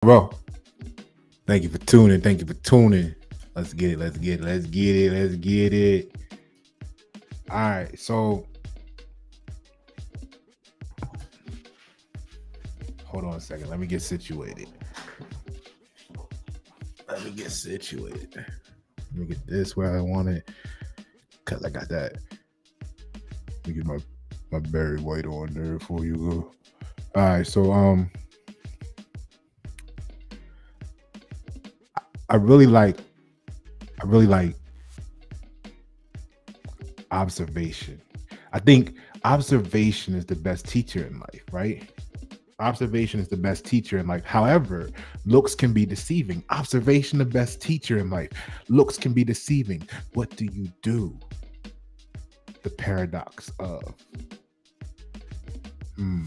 Bro, thank you for tuning. Thank you for tuning. Let's get it. Let's get it. Let's get it. Let's get it. All right. So hold on a second. Let me get situated. Let me get situated. Let me get this where I want it. Cause I got that. Let me get my Barry White on there before you go. All right. So I really like observation. I think observation is the best teacher in life, right? Observation is the best teacher in life. However, looks can be deceiving. Observation, the best teacher in life. Looks can be deceiving. What do you do? The paradox of, hmm.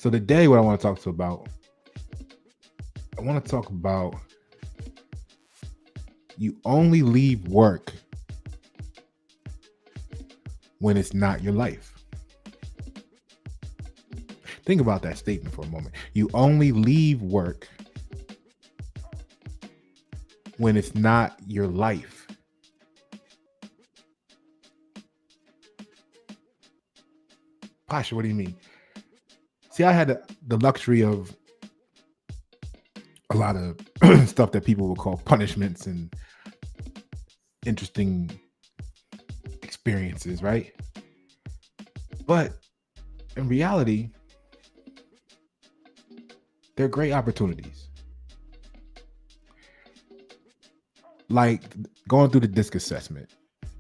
So today, what I want to talk to about, I want to talk about you only leave work when it's not your life. Think about that statement for a moment. You only leave work when it's not your life. Pasha, what do you mean? See, I had the luxury of a lot of stuff that people would call punishments and interesting experiences, right? But in reality, they're great opportunities. Like going through the DISC assessment,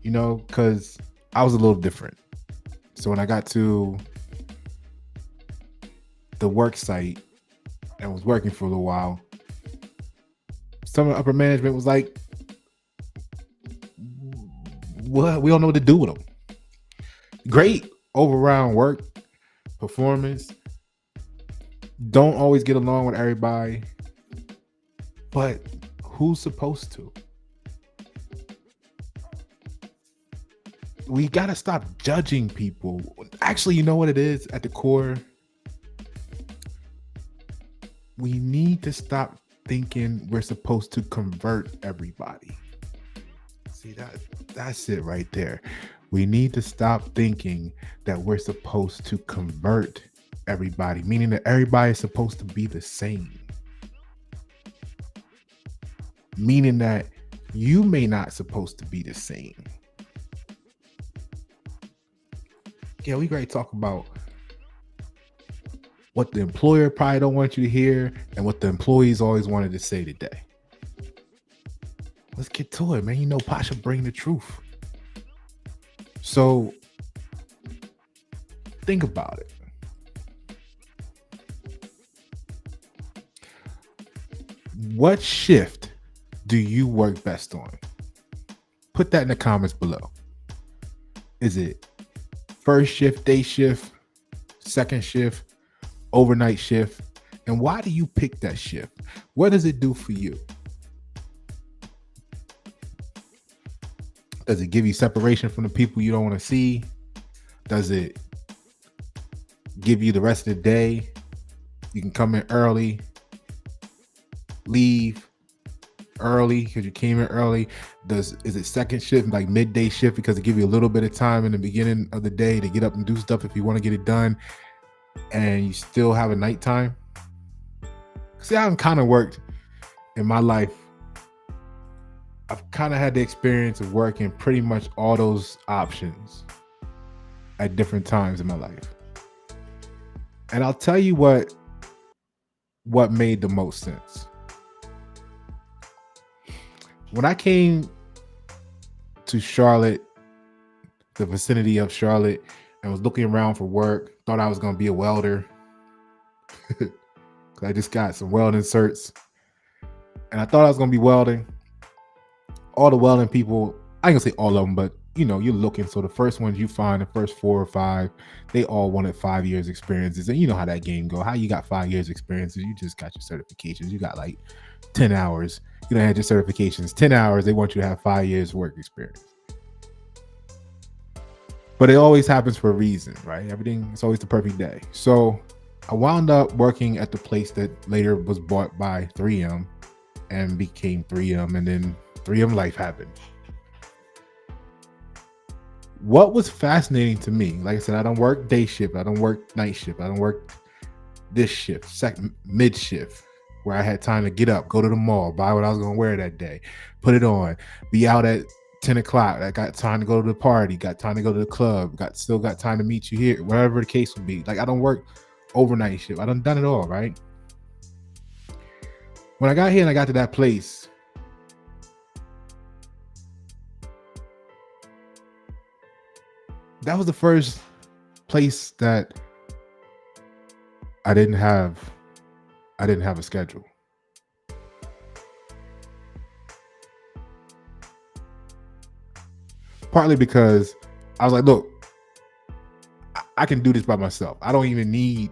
because I was a little different. So when I got to the work site and was working for a little while, some of the upper management was like, what? We don't know what to do with them. Great overall work, performance. Don't always get along with everybody. But who's supposed to? We got to stop judging people. Actually, you know what it is at the core? We need to stop thinking we're supposed to convert everybody. See, that's it right there. We need to stop thinking that we're supposed to convert everybody, meaning that everybody is supposed to be the same. Meaning that you may not supposed to be the same. Yeah, we great talk about what the employer probably don't want you to hear and what the employees always wanted to say today. Let's get to it, man. Pasha bring the truth. So think about it. What shift do you work best on? Put that in the comments below. Is it first shift, day shift, second shift, overnight shift? And why do you pick that shift? What does it do for you? Does it give you separation from the people you don't want to see? Does it give you the rest of the day? You can come in early, leave early because you came in early. Is it second shift, like midday shift, because it gives you a little bit of time in the beginning of the day to get up and do stuff if you want to get it done, and you still have a nighttime? See, I've kind of worked in my life. I've kind of had the experience of working pretty much all those options at different times in my life. And I'll tell you what made the most sense. When I came to Charlotte, the vicinity of Charlotte, and was looking around for work, thought I was going to be a welder. I just got some welding certs. And I thought I was going to be welding. All the welding people, I ain't gonna say all of them, but you're looking. So the first ones you find, the first 4 or 5, they all wanted 5 years experiences. And you know how that game go. How you got 5 years experiences? You just got your certifications. You got like 10 hours. You don't have your certifications. 10 hours. They want you to have 5 years work experience. But it always happens for a reason, right? Everything, it's always the perfect day. So I wound up working at the place that later was bought by 3M and became 3M, and then 3M life happened. What was fascinating to me, like I said, I don't work day shift, I don't work night shift, I don't work this shift, mid shift, where I had time to get up, go to the mall, buy what I was going to wear that day, put it on, be out at 10 o'clock. I got time to go to the party, got time to go to the club, still got time to meet you here, whatever the case would be. Like, I don't work overnight shift. I done it all, right? When I got here and I got to that place, that was the first place that I didn't have a schedule. Partly because I was like, look, I can do this by myself. I don't even need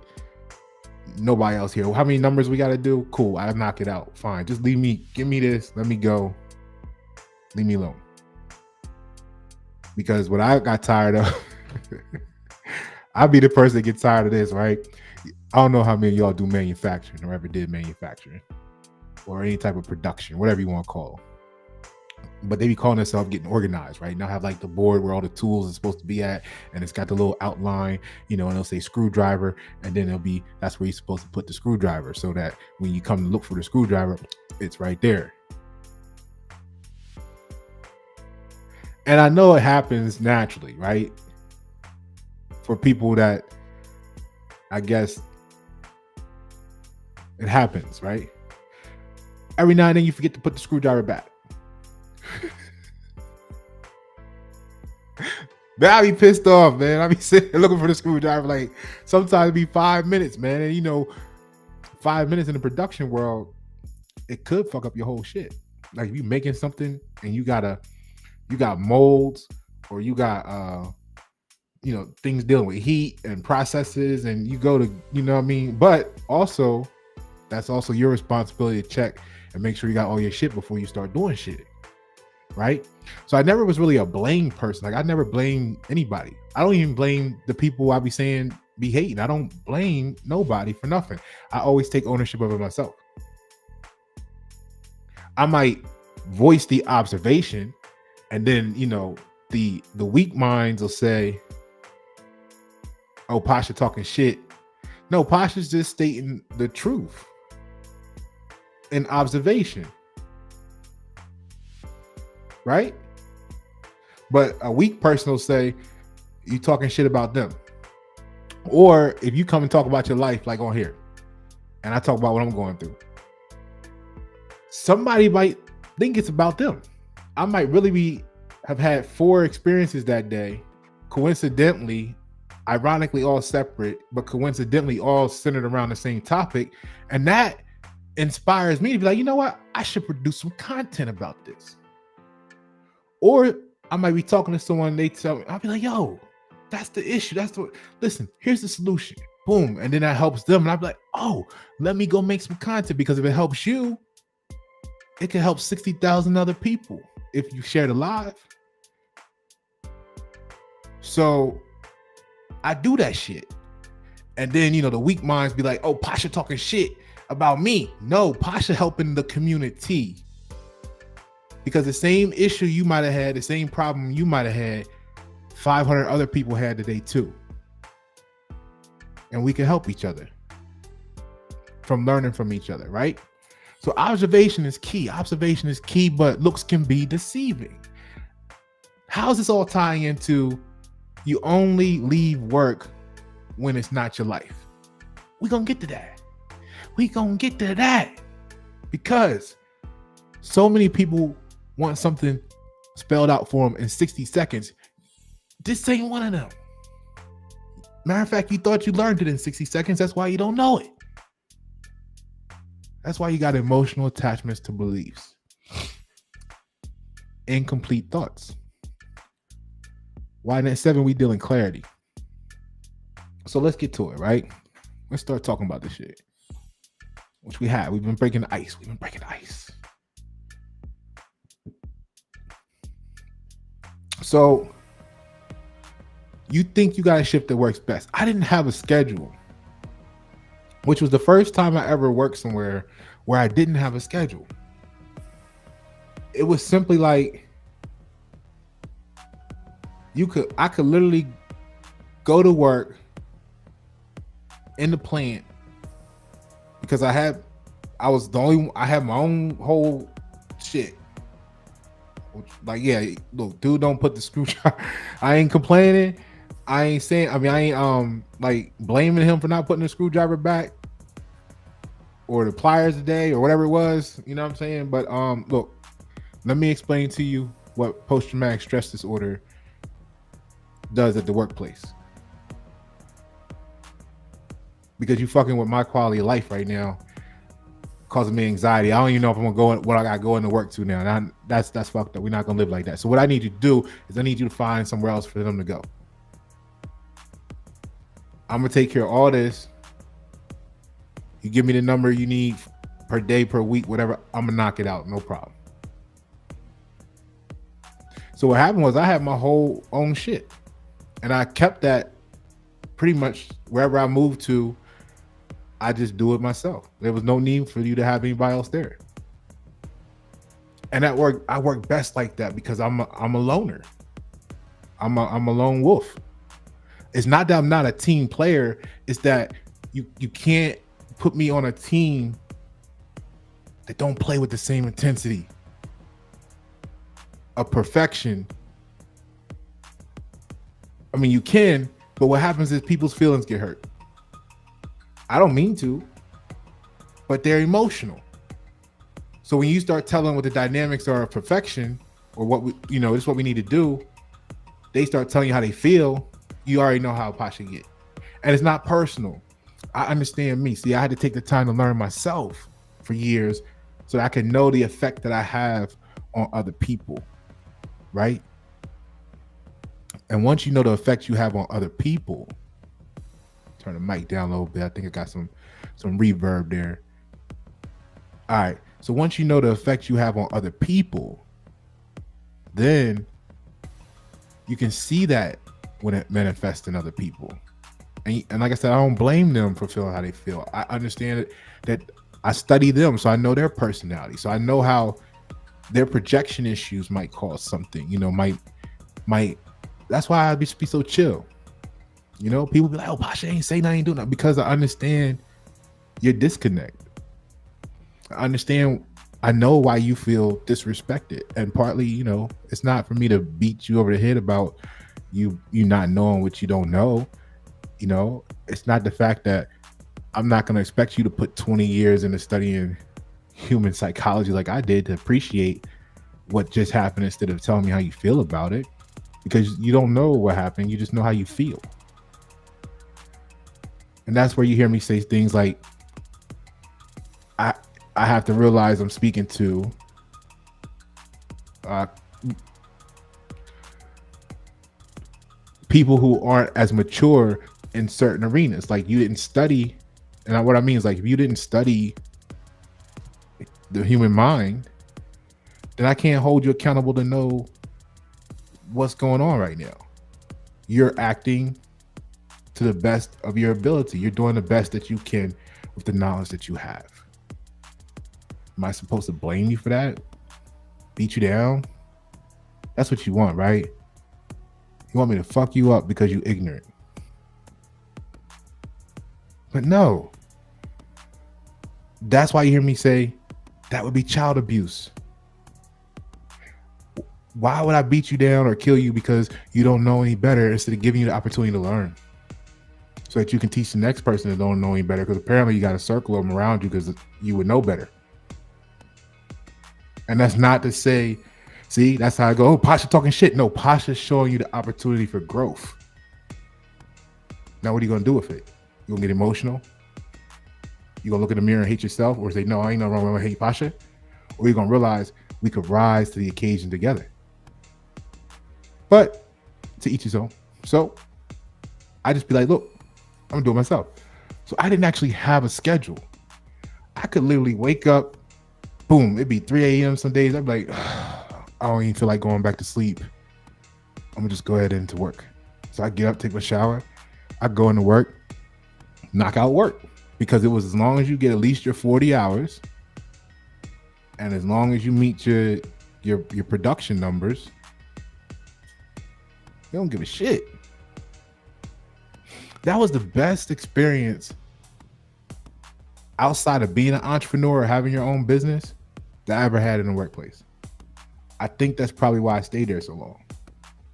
nobody else here. How many numbers we got to do? Cool. I'll knock it out. Fine. Just give me this. Let me go. Leave me alone. Because what I got tired of, I'll be the person that gets tired of this, right? I don't know how many of y'all do manufacturing or ever did manufacturing or any type of production, whatever you want to call. But they be calling themselves getting organized, right? Now have like the board where all the tools are supposed to be at, and it's got the little outline, and it'll say screwdriver, and then that's where you're supposed to put the screwdriver, so that when you come to look for the screwdriver, it's right there. And I know it happens naturally, right? For people that, I guess, it happens, right? Every now and then you forget to put the screwdriver back. Man, I be pissed off, man. I be sitting looking for the screwdriver. Like, sometimes it be 5 minutes, man. And 5 minutes in the production world, it could fuck up your whole shit. Like, if you making something and you got molds, or you got things dealing with heat and processes, and you go to, but also that's also your responsibility to check and make sure you got all your shit before you start doing shit, right? So I never was really a blame person. Like, I never blame anybody. I don't even blame the people I be saying be hating. I don't blame nobody for nothing. I always take ownership of it myself. I might voice the observation, and then the weak minds will say, oh, Pasha talking shit. No, Pasha's just stating the truth in observation, right? But a weak person will say, you talking shit about them. Or if you come and talk about your life, like on here, and I talk about what I'm going through, somebody might think it's about them. I might really have had 4 experiences that day, coincidentally, ironically all separate, but coincidentally all centered around the same topic. And that inspires me to be like, you know what? I should produce some content about this. Or I might be talking to someone, they tell me, I'll be like, yo, that's the issue. Listen, here's the solution. Boom. And then that helps them. And I'll be like, oh, let me go make some content, because if it helps you, it can help 60,000 other people if you share the live. So I do that shit. And then, the weak minds be like, oh, Pasha talking shit about me. No, Pasha helping the community. Because the same issue you might have had, the same problem you might have had, 500 other people had today too. And we can help each other from learning from each other, right? So observation is key. Observation is key, but looks can be deceiving. How's this all tying into you only leave work when it's not your life? We're going to get to that. Because so many people want something spelled out for them in 60 seconds. This ain't one of them. Matter of fact, you thought you learned it in 60 seconds. That's why you don't know it. That's why you got emotional attachments to beliefs. Incomplete thoughts. Why in 7 we dealing clarity? So let's get to it, right? Let's start talking about this shit. Which we have. We've been breaking the ice. So you think you got a shift that works best. I didn't have a schedule, which was the first time I ever worked somewhere where I didn't have a schedule. It was simply like I could literally go to work in the plant because I had my own whole shit. Like, yeah, look, dude, don't put the screwdriver. I ain't complaining. I ain't like blaming him for not putting the screwdriver back or the pliers today or whatever it was. You know what I'm saying? But look, let me explain to you what post-traumatic stress disorder does at the workplace. Because you fucking with my quality of life right now, causing me anxiety. I don't even know if I'm gonna go what I got going to work to now. And that's fucked up. We're not gonna live like that. So what I need you to do is I need you to find somewhere else for them to go. I'm gonna take care of all this. You give me the number you need per day, per week, whatever. I'm gonna knock it out, no problem. So what happened was I had my whole own shit, and I kept that pretty much wherever I moved to. I just do it myself. There was no need for you to have anybody else there. And at work, I work best like that because I'm a loner. I'm a lone wolf. It's not that I'm not a team player. It's that you can't put me on a team that don't play with the same intensity of perfection. I mean, you can, but what happens is people's feelings get hurt. I don't mean to, but they're emotional. So when you start telling what the dynamics are of perfection or what this is what we need to do, they start telling you how they feel. You already know how Pasha get. And it's not personal. I understand me. See, I had to take the time to learn myself for years so that I can know the effect that I have on other people, right? And once you know the effect you have on other people, turn the mic down a little bit. I think I got some reverb there. All right. So once you know the effect you have on other people, then you can see that when it manifests in other people. And like I said, I don't blame them for feeling how they feel. I understand that I study them, so I know their personality. So I know how their projection issues might cause something, might that's why I'd be so chill. People be like, oh, Pasha ain't say nothing, ain't doing nothing, because I understand your disconnect. I know why you feel disrespected. And partly, it's not for me to beat you over the head about you not knowing what you don't know. It's not the fact that I'm not going to expect you to put 20 years into studying human psychology like I did to appreciate what just happened instead of telling me how you feel about it, because you don't know what happened. You just know how you feel. And that's where you hear me say things like, I have to realize I'm speaking to people who aren't as mature in certain arenas. Like, you didn't study, and what I mean is, like, if you didn't study the human mind, then I can't hold you accountable to know what's going on right now. You're acting to the best of your ability. You're doing the best that you can with the knowledge that you have. Am I supposed to blame you for that? Beat you down? That's what you want, right? You want me to fuck you up because you're ignorant. But no. That's why you hear me say that would be child abuse. Why would I beat you down or kill you because you don't know any better instead of giving you the opportunity to learn? So that you can teach the next person that don't know any better, because apparently you got a circle of them around you because you would know better. And that's not to say, see, that's how I go, oh, Pasha talking shit. No, Pasha's showing you the opportunity for growth. Now, what are you going to do with it? You going to get emotional? You going to look in the mirror and hate yourself, or say, no, I ain't no wrong with hate Pasha? Or you going to realize we could rise to the occasion together? But to each his own. So I just be like, look, I'm gonna do it myself. So I didn't actually have a schedule. I could literally wake up, boom, it'd be 3 a.m. some days. I'd be like, I don't even feel like going back to sleep. I'm gonna just go ahead into work. So I get up, take my shower, I go into work, knock out work. Because it was as long as you get at least your 40 hours, and as long as you meet your production numbers, they don't give a shit. That was the best experience outside of being an entrepreneur or having your own business that I ever had in the workplace. I think that's probably why I stayed there so long,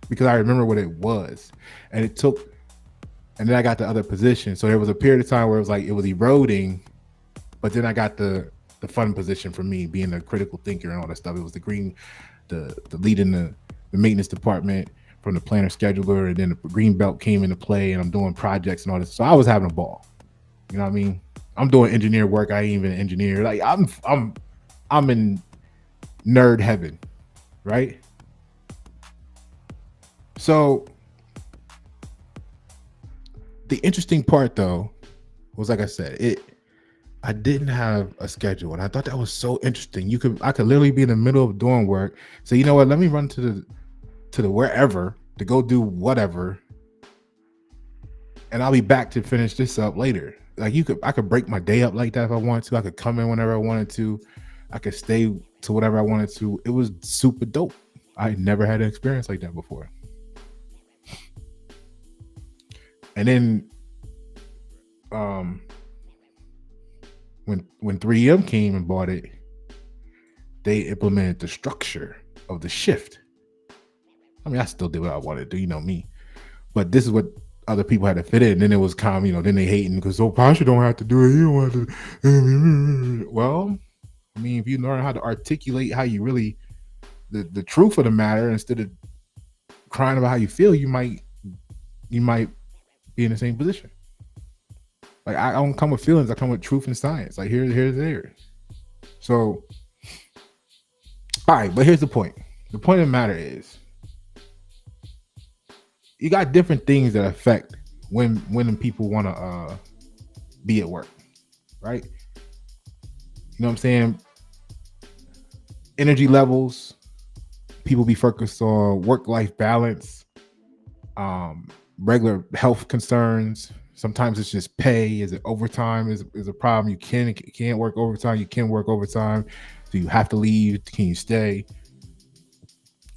because I remember what it was. And it took, and then I got the other position. So there was a period of time where it was like, it was eroding, but then I got the fun position for me, being a critical thinker and all that stuff. It was the lead in the maintenance department from the planner scheduler, and then the green belt came into play, and I'm doing projects and all this. So I was having a ball. You know what I mean? I'm doing engineer work. I ain't even an engineer. Like I'm in nerd heaven, right? So the interesting part though was, like I said, I didn't have a schedule, and I thought that was so interesting. I could literally be in the middle of doing work, say, you know what, let me run to the wherever to go do whatever, and I'll be back to finish this up later. Like I could break my day up like that if I wanted to. I could come in whenever I wanted to. I could stay to whatever I wanted to. It was super dope. I never had an experience like that before. And then when 3M came and bought it, they implemented the structure of the shift. I mean, I still did what I wanted to do, you know me. But this is what other people had to fit in. And then it was calm, then they hating because, oh, Pasha don't have to do it. You don't have to. Well, I mean, if you learn how to articulate how you really, the truth of the matter, instead of crying about how you feel, you might be in the same position. Like, I don't come with feelings. I come with truth and science. Like, here's there. So, all right, but here's the point. The point of the matter is, you got different things that affect when people want to be at work, right? You know what I'm saying? Energy levels. People be focused on work-life balance, regular health concerns. Sometimes it's just pay. Is it overtime? Is a problem? You can't work overtime. You can work overtime. Do you have to leave? Can you stay?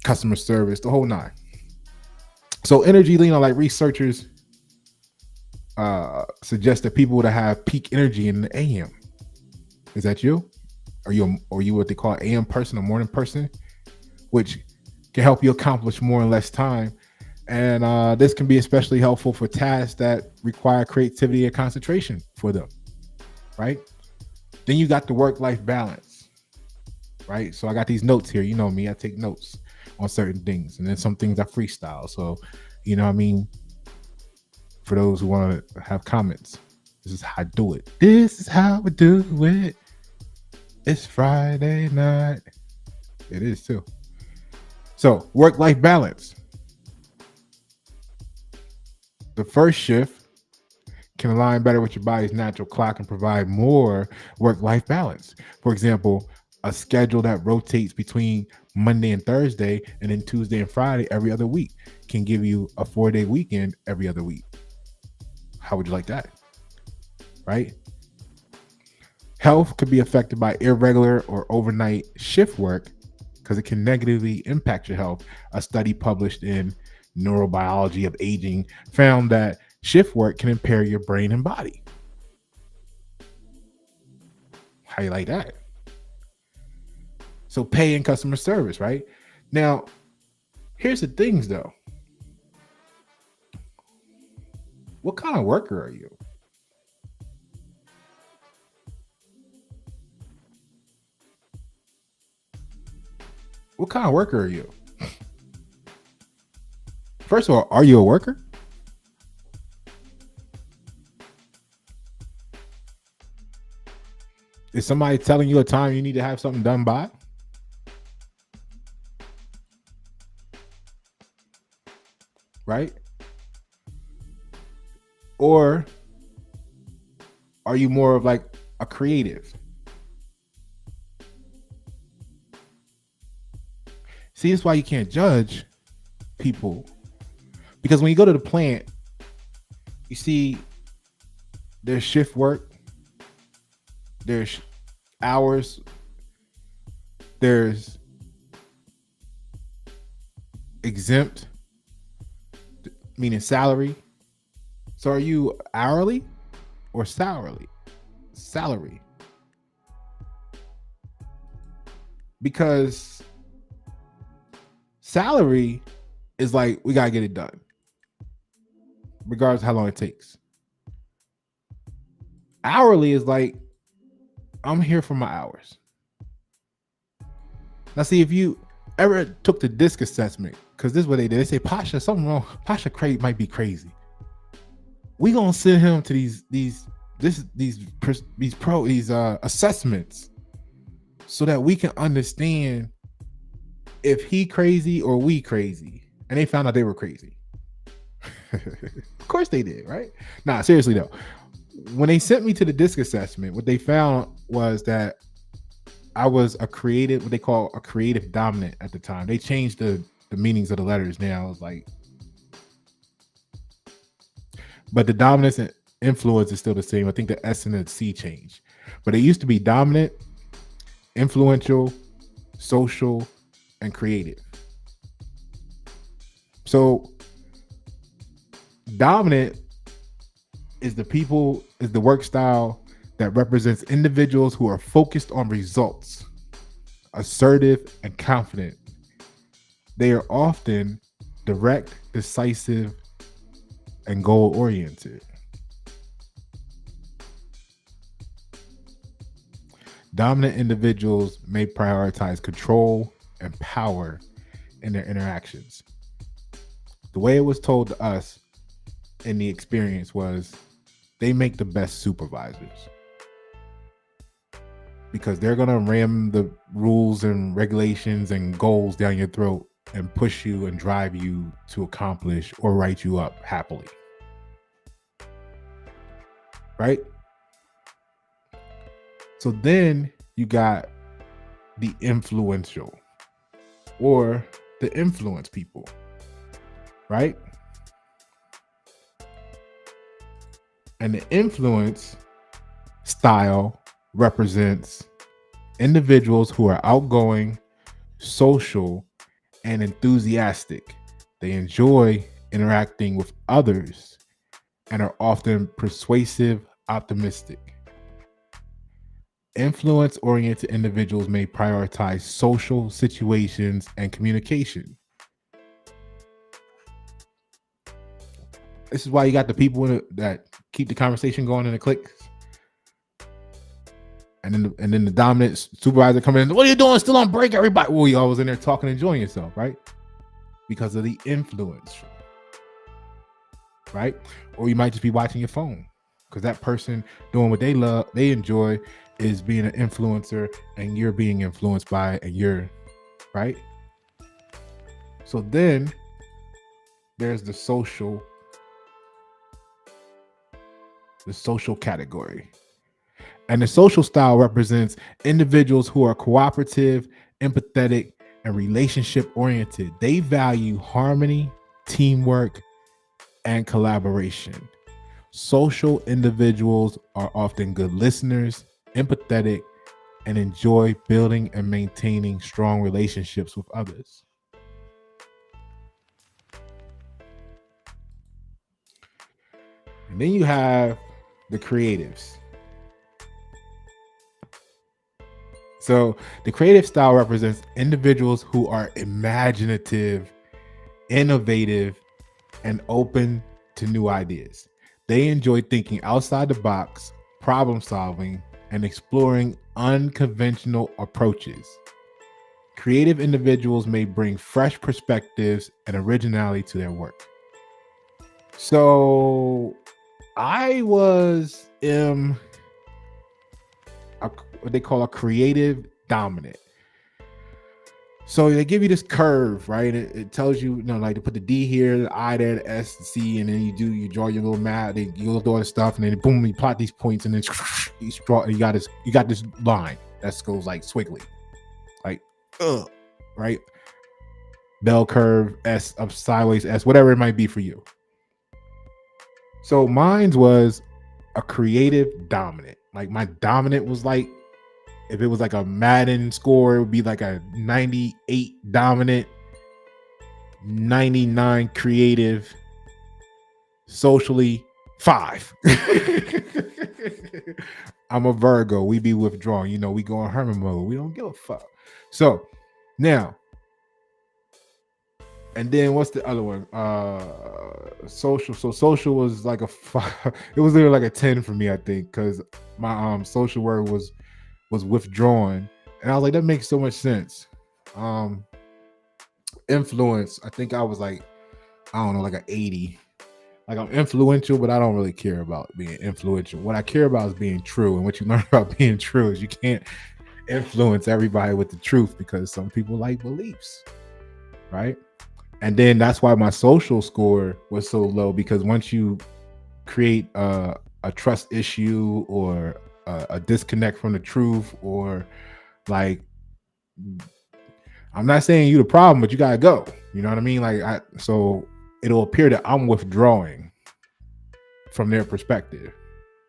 Customer service, the whole nine. So energy, like researchers suggest that people that have peak energy in the AM. Is that you? Are you what they call AM person, a morning person, which can help you accomplish more in less time. And this can be especially helpful for tasks that require creativity and concentration for them, right? Then you got the work-life balance, right? So I got these notes here. You know me, I take notes on certain things, and then some things I freestyle. So, you know what I mean? For those who want to have comments, this is how I do it. This is how I do it. It's Friday night. It is too. So, work-life balance. The first shift can align better with your body's natural clock and provide more work-life balance. For example, a schedule that rotates between Monday and Thursday and then Tuesday and Friday every other week can give you a 4-day weekend every other week. How would you like that? Right? Health could be affected by irregular or overnight shift work because it can negatively impact your health. A study published in Neurobiology of Aging found that shift work can impair your brain and body. How you like that? So pay and customer service, right? Now, here's the things though. What kind of worker are you? What kind of worker are you? First of all, are you a worker? Is somebody telling you a time you need to have something done by? right? Or are you more of like a creative? See, that's why you can't judge people, because when you go to the plant, you see there's shift work, there's hours, there's exempt, meaning salary. So are you hourly or salary? Salary. Because salary is like, we gotta get it done, regardless of how long it takes. Hourly is like, I'm here for my hours. Now, see, if you ever took the DISC assessment, because this is what they did. They say, Pasha, something wrong. Pasha might be crazy. We gonna send him to these assessments so that we can understand if he crazy or we crazy. And they found out they were crazy. Of course they did, right? Nah, seriously though. When they sent me to the DISC assessment, what they found was that I was a creative, what they call a creative dominant at the time. They changed the meanings of the letters now. It's like, but the dominance and influence is still the same. I think the S and the C change. But it used to be dominant, influential, social, and creative. So dominant is the work style that represents individuals who are focused on results, assertive, and confident. They are often direct, decisive, and goal-oriented. Dominant individuals may prioritize control and power in their interactions. The way it was told to us in the experience was they make the best supervisors, because they're going to ram the rules and regulations and goals down your throat and push you and drive you to accomplish or write you up happily. Right? So then you got the influential or the influence people, right? And the influence style represents individuals who are outgoing, social, and enthusiastic. They enjoy interacting with others and are often persuasive, optimistic. Influence-oriented individuals may prioritize social situations and communication. This is why you got the people that keep the conversation going in the cliques. And then the dominant supervisor coming in, what are you doing? Still on break, everybody? Well, you always in there talking, enjoying yourself, right? Because of the influence, right? Or you might just be watching your phone because that person doing what they love, they enjoy, is being an influencer, and you're being influenced by it, and you're right. So then there's the social category. And the social style represents individuals who are cooperative, empathetic, and relationship oriented. They value harmony, teamwork, and collaboration. Social individuals are often good listeners, empathetic, and enjoy building and maintaining strong relationships with others. And then you have the creatives. So the creative style represents individuals who are imaginative, innovative, and open to new ideas. They enjoy thinking outside the box, problem solving, and exploring unconventional approaches. Creative individuals may bring fresh perspectives and originality to their work. So I was what they call a creative dominant. So they give you this curve, right? It tells you, like to put the D here, the I there, the S, the C, and then you draw your little map, you do all the stuff, and then boom, you plot these points, and then you got this line that goes like squiggly, like right, bell curve, S up sideways, S, whatever it might be for you. So mine's was a creative dominant. Like my dominant was like, if it was like a Madden score, it would be like a 98 dominant, 99 creative, socially 5. I'm a Virgo. We be withdrawn. We go in hermit mode. We don't give a fuck. So now, and then what's the other one? Social. So social was like a 5. It was literally like a 10 for me, I think, because my social word was withdrawn, and I was like, that makes so much sense. Influence, I think I was like, I don't know, like an 80. Like I'm influential, but I don't really care about being influential. What I care about is being true, and what you learn about being true is you can't influence everybody with the truth, because some people like beliefs, right? And then that's why my social score was so low, because once you create a trust issue or a disconnect from the truth, or like, I'm not saying you the problem, but you gotta go. You know what I mean? Like, so it'll appear that I'm withdrawing from their perspective,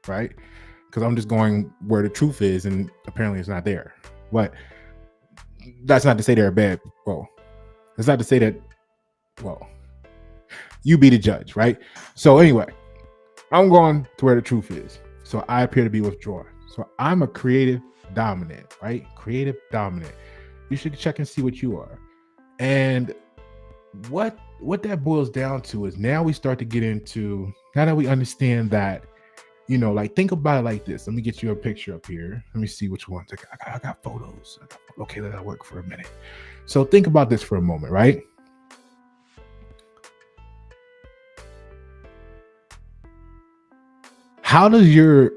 right? Because I'm just going where the truth is, and apparently it's not there. But that's not to say they're bad. Well, it's not to say that. Well, you be the judge, right? So anyway, I'm going to where the truth is. So I appear to be withdrawn. So I'm a creative dominant, right? Creative dominant. You should check and see what you are. And what that boils down to is, now we start to get into, now that we understand that, like, think about it like this. Let me get you a picture up here. Let me see which ones. I got photos. Okay, that'll work for a minute. So think about this for a moment, right? How does your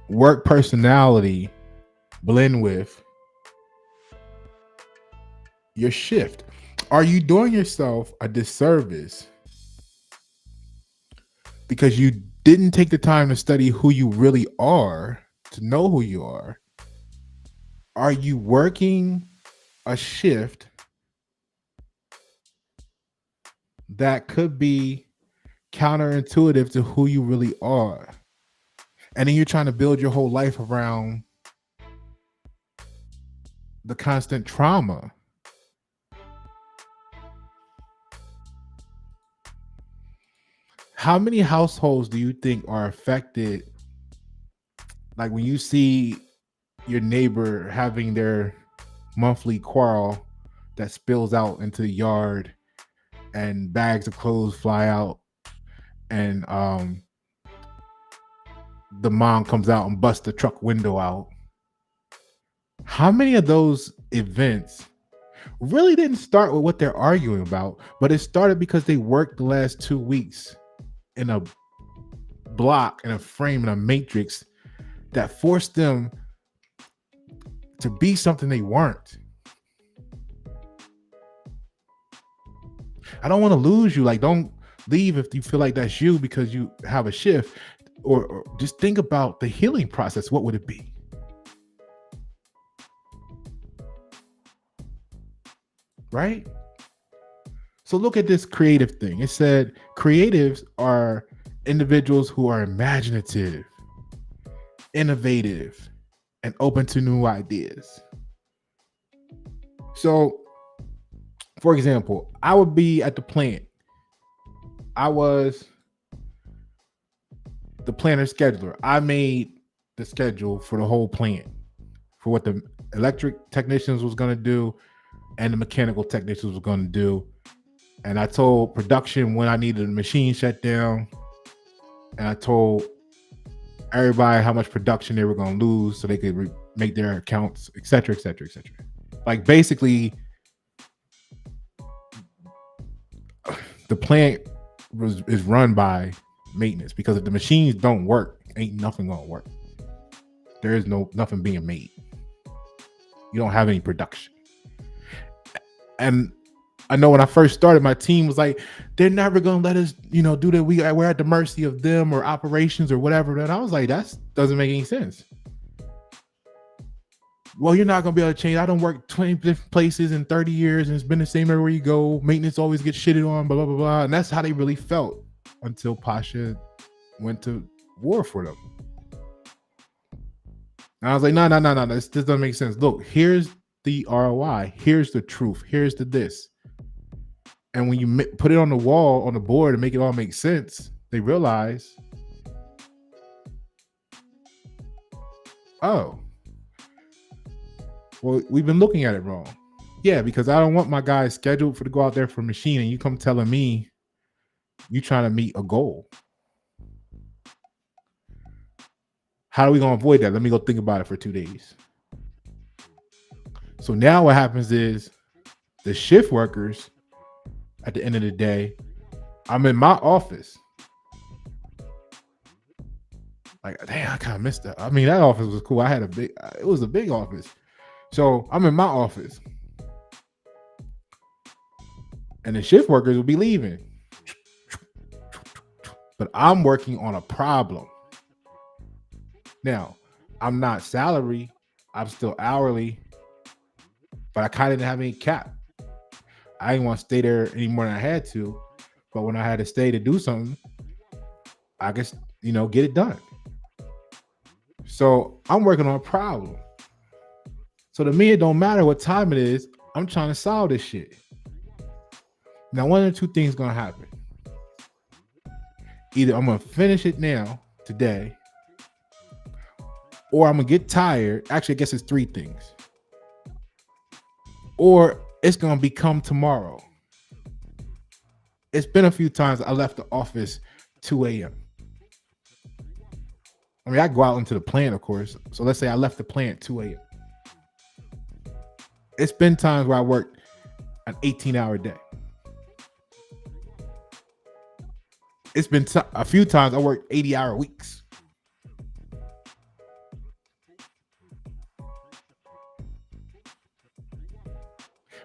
work personality blend with your shift? Are you doing yourself a disservice because you didn't take the time to study who you really are, to know who you are? Are you working a shift that could be counterintuitive to who you really are? And then you're trying to build your whole life around the constant trauma. How many households do you think are affected? Like when you see your neighbor having their monthly quarrel that spills out into the yard, and bags of clothes fly out, and the mom comes out and busts the truck window out. How many of those events really didn't start with what they're arguing about, but it started because they worked the last 2 weeks in a block, in a frame, in a matrix that forced them to be something they weren't? I don't want to lose you. Like, don't leave if you feel like that's you because you have a shift, or just think about the healing process. What would it be? Right? So look at this creative thing. It said creatives are individuals who are imaginative, innovative, and open to new ideas. So, for example, I would be at the plant. I was the planner scheduler. I made the schedule for the whole plant, for what the electric technicians was going to do and the mechanical technicians was going to do. And I told production when I needed the machine shut down. And I told everybody how much production they were going to lose so they could make their accounts, et cetera, et cetera, et cetera. Like, basically, the plant is run by maintenance, because if the machines don't work, ain't nothing gonna work. There is nothing being made. You don't have any production. And I know when I first started, my team was like, they're never gonna let us, do that. We're at the mercy of them or operations or whatever. And I was like, that doesn't make any sense. Well, you're not gonna be able to change. I don't work 20 different places in 30 years, and it's been the same everywhere you go. Maintenance always gets shitted on, blah blah blah blah. And that's how they really felt until Pasha went to war for them. And I was like, no, this doesn't make sense. Look, here's the ROI. Here's the truth. Here's the this. And when you put it on the wall, on the board, and make it all make sense, they realize, oh, well, we've been looking at it wrong. Yeah, because I don't want my guys scheduled to go out there for a machine, and you come telling me you trying to meet a goal. How are we going to avoid that? Let me go think about it for 2 days. So now what happens is the shift workers, at the end of the day, I'm in my office. Like, damn, I kind of missed that. I mean, that office was cool. It was a big office. So I'm in my office. And the shift workers will be leaving. But I'm working on a problem. Now, I'm not salary. I'm still hourly. But I kind of didn't have any cap. I didn't want to stay there any more than I had to. But when I had to stay to do something, I guess, get it done. So I'm working on a problem. So to me, it don't matter what time it is. I'm trying to solve this shit. Now, one of the two things going to happen. Either I'm going to finish it now, today, or I'm going to get tired. Actually, I guess it's three things. Or it's going to become tomorrow. It's been a few times I left the office 2 a.m. I mean, I go out into the plant, of course. So let's say I left the plant 2 a.m. It's been times where I worked an 18-hour day. It's been a few times I worked 80-hour weeks.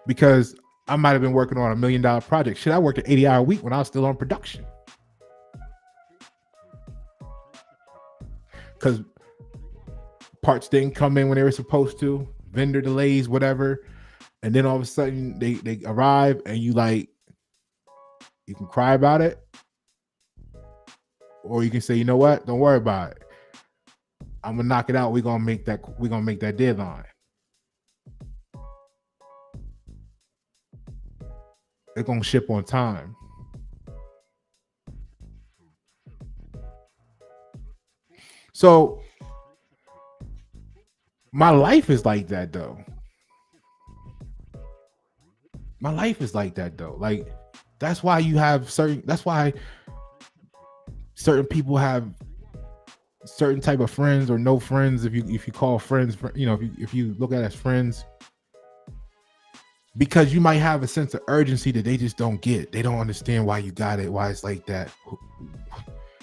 Because I might have been working on $1 million project. Shit, I worked an 80-hour week when I was still on production. Because parts didn't come in when they were supposed to, vendor delays, whatever. And then all of a sudden they arrive and you can cry about it. Or you can say, you know what? Don't worry about it. I'm gonna knock it out. We're gonna make that deadline. It's gonna ship on time. So my life is like that though. Like, that's why certain people have certain type of friends or no friends. If you call friends, if you look at it as friends, because you might have a sense of urgency that they just don't get. They don't understand why you got it, why it's like that.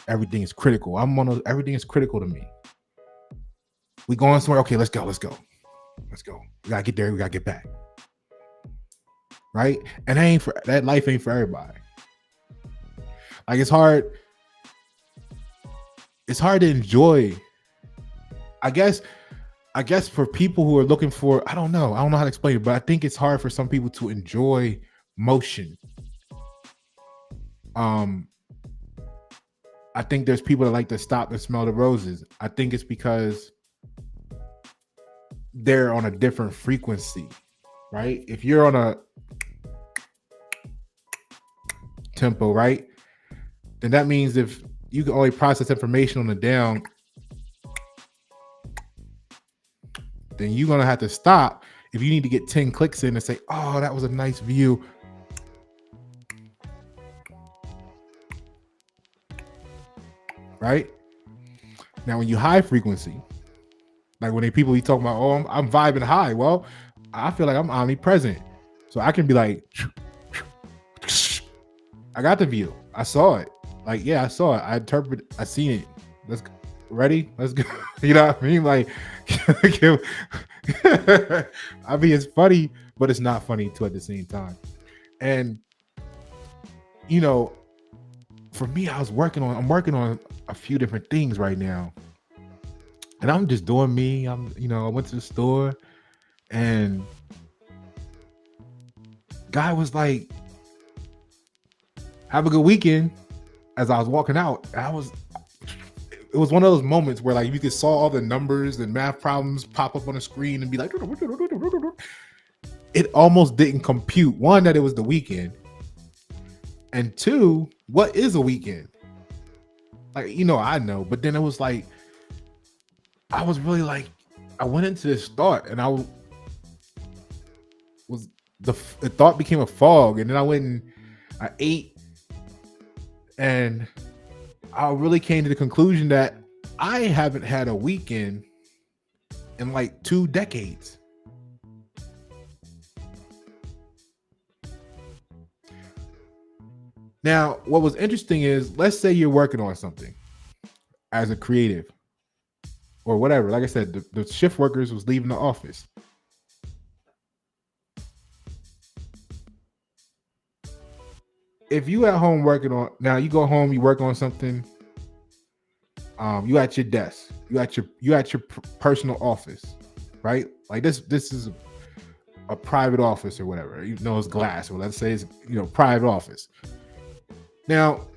Everything is critical. Everything is critical to me. We going somewhere. Okay, let's go. We gotta get there. We gotta get back. Right? And that life ain't for everybody. Like, it's hard to enjoy. I guess for people who are looking for, I don't know how to explain it, but I think it's hard for some people to enjoy motion. I think there's people that like to stop and smell the roses. I think it's because they're on a different frequency, right? If you're on a tempo, right, then that means if you can only process information on the down, then you're gonna have to stop if you need to get 10 clicks in and say, oh, that was a nice view. Right? Now, when you high frequency, like when people be talking about, oh, I'm vibing high. Well, I feel like I'm omnipresent. So I can be like, I got the view. I saw it. Like, yeah, I saw it. I seen it. Ready? Let's go. You know what I mean? Like, I mean, it's funny, but it's not funny too at the same time. And you know, for me, I'm working on a few different things right now, and I'm just doing me. I went to the store, and guy was like, "Have a good weekend." As I was walking out, it was one of those moments where like you could saw all the numbers and math problems pop up on the screen and be like, it almost didn't compute. One, that it was the weekend, and two, what is a weekend? Like, I know, but then it was like, I was really like, I went into this thought, and was the thought became a fog, and then I went and I ate, and I really came to the conclusion that I haven't had a weekend in like 2 decades. Now, what was interesting is, let's say you're working on something as a creative or whatever. Like I said, the shift workers was leaving the office. If you at home working on, now you go home, you work on something, you at your desk, you at your personal office, right? Like this is a private office or whatever. It's glass, or let's say it's private office. Now,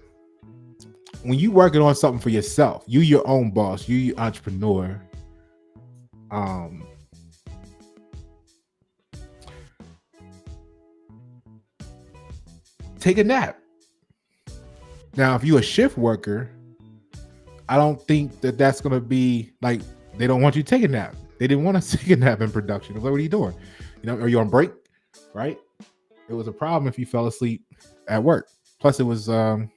when you working on something for yourself, you your own boss, you your entrepreneur, take a nap. Now, if you a shift worker, I don't think that that's going to be like, they don't want you to take a nap. They didn't want to take a nap in production. Like, what are you doing? Are you on break? Right? It was a problem if you fell asleep at work. Plus, it was in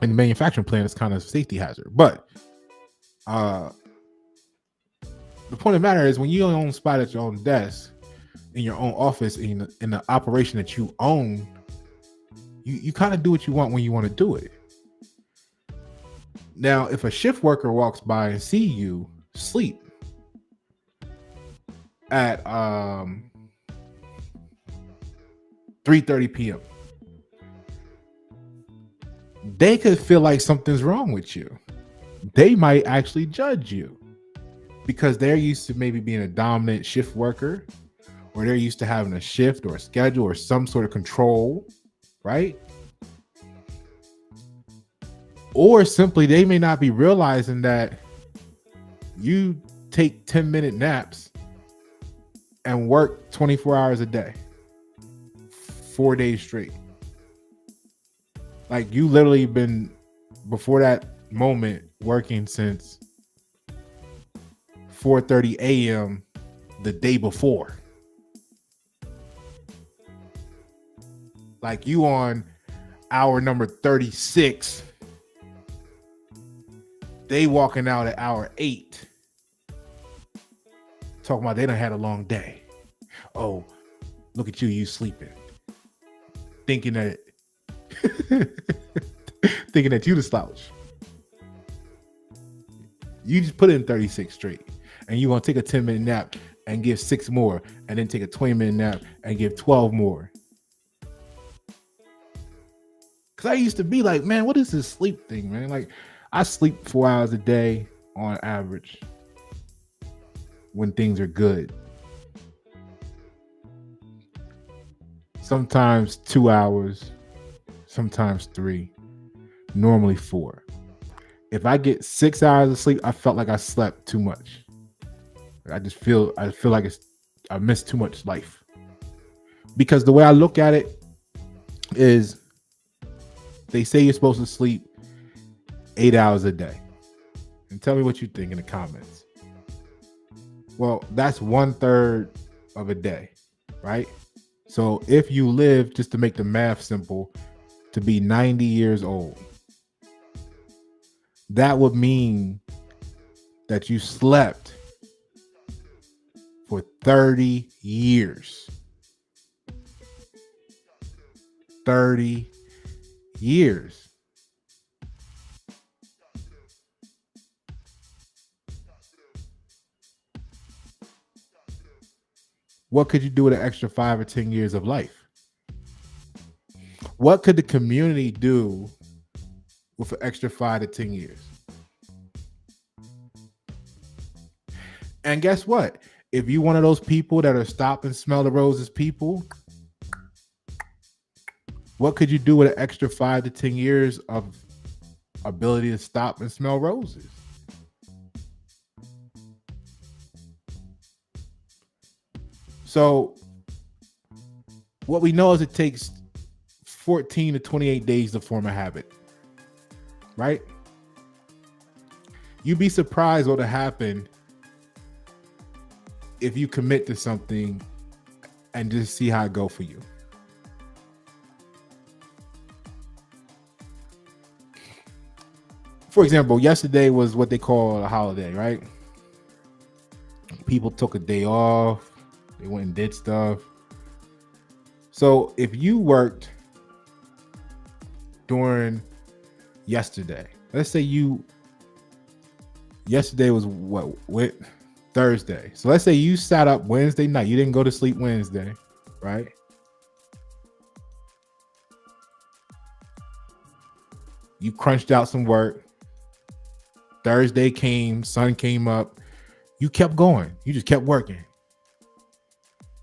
the manufacturing plant, it's kind of a safety hazard. But the point of the matter is, when you own spot at your own desk, in your own office, in the operation that you own, you kind of do what you want when you want to do it. Now, if a shift worker walks by and see you sleep at 3:30 p.m., they could feel like something's wrong with you. They might actually judge you because they're used to maybe being a dominant shift worker, or they're used to having a shift or a schedule or some sort of control, right? Or simply, they may not be realizing that you take 10-minute naps and work 24 hours a day, 4 days straight. Like, you literally been, before that moment, working since 4:30 a.m. the day before. Like, you on hour number 36. They walking out at hour 8. Talking about they done had a long day. Oh, look at you sleeping. Thinking that you the slouch. You just put in 36 straight, and you gonna take a 10-minute nap and give 6 more, and then take a 20-minute nap and give 12 more. Cause I used to be like, man, what is this sleep thing, man? Like, I sleep 4 hours a day on average when things are good. Sometimes 2 hours, sometimes 3, normally 4. If I get 6 hours of sleep, I felt like I slept too much. I feel like I missed too much life. Because the way I look at it is, they say you're supposed to sleep 8 hours a day. And tell me what you think in the comments. Well, that's 1/3 of a day, right? So if you live, just to make the math simple, to be 90 years old, that would mean that you slept for 30 years. 30 years. what could you do with an extra 5 or 10 years of life? What could the community do with an extra 5 to 10 years? And guess what? If you one of those people that are stop and smell the roses people, what could you do with an extra 5 to 10 years of ability to stop and smell roses? So what we know is it takes 14 to 28 days to form a habit, right? You'd be surprised what will happen if you commit to something and just see how it go for you. For example, yesterday was what they call a holiday, right? People took a day off. They went and did stuff. So if you worked during yesterday, let's say yesterday was what Thursday. So let's say you sat up Wednesday night. You didn't go to sleep Wednesday, right? You crunched out some work. Thursday came, sun came up. You kept going. You just kept working.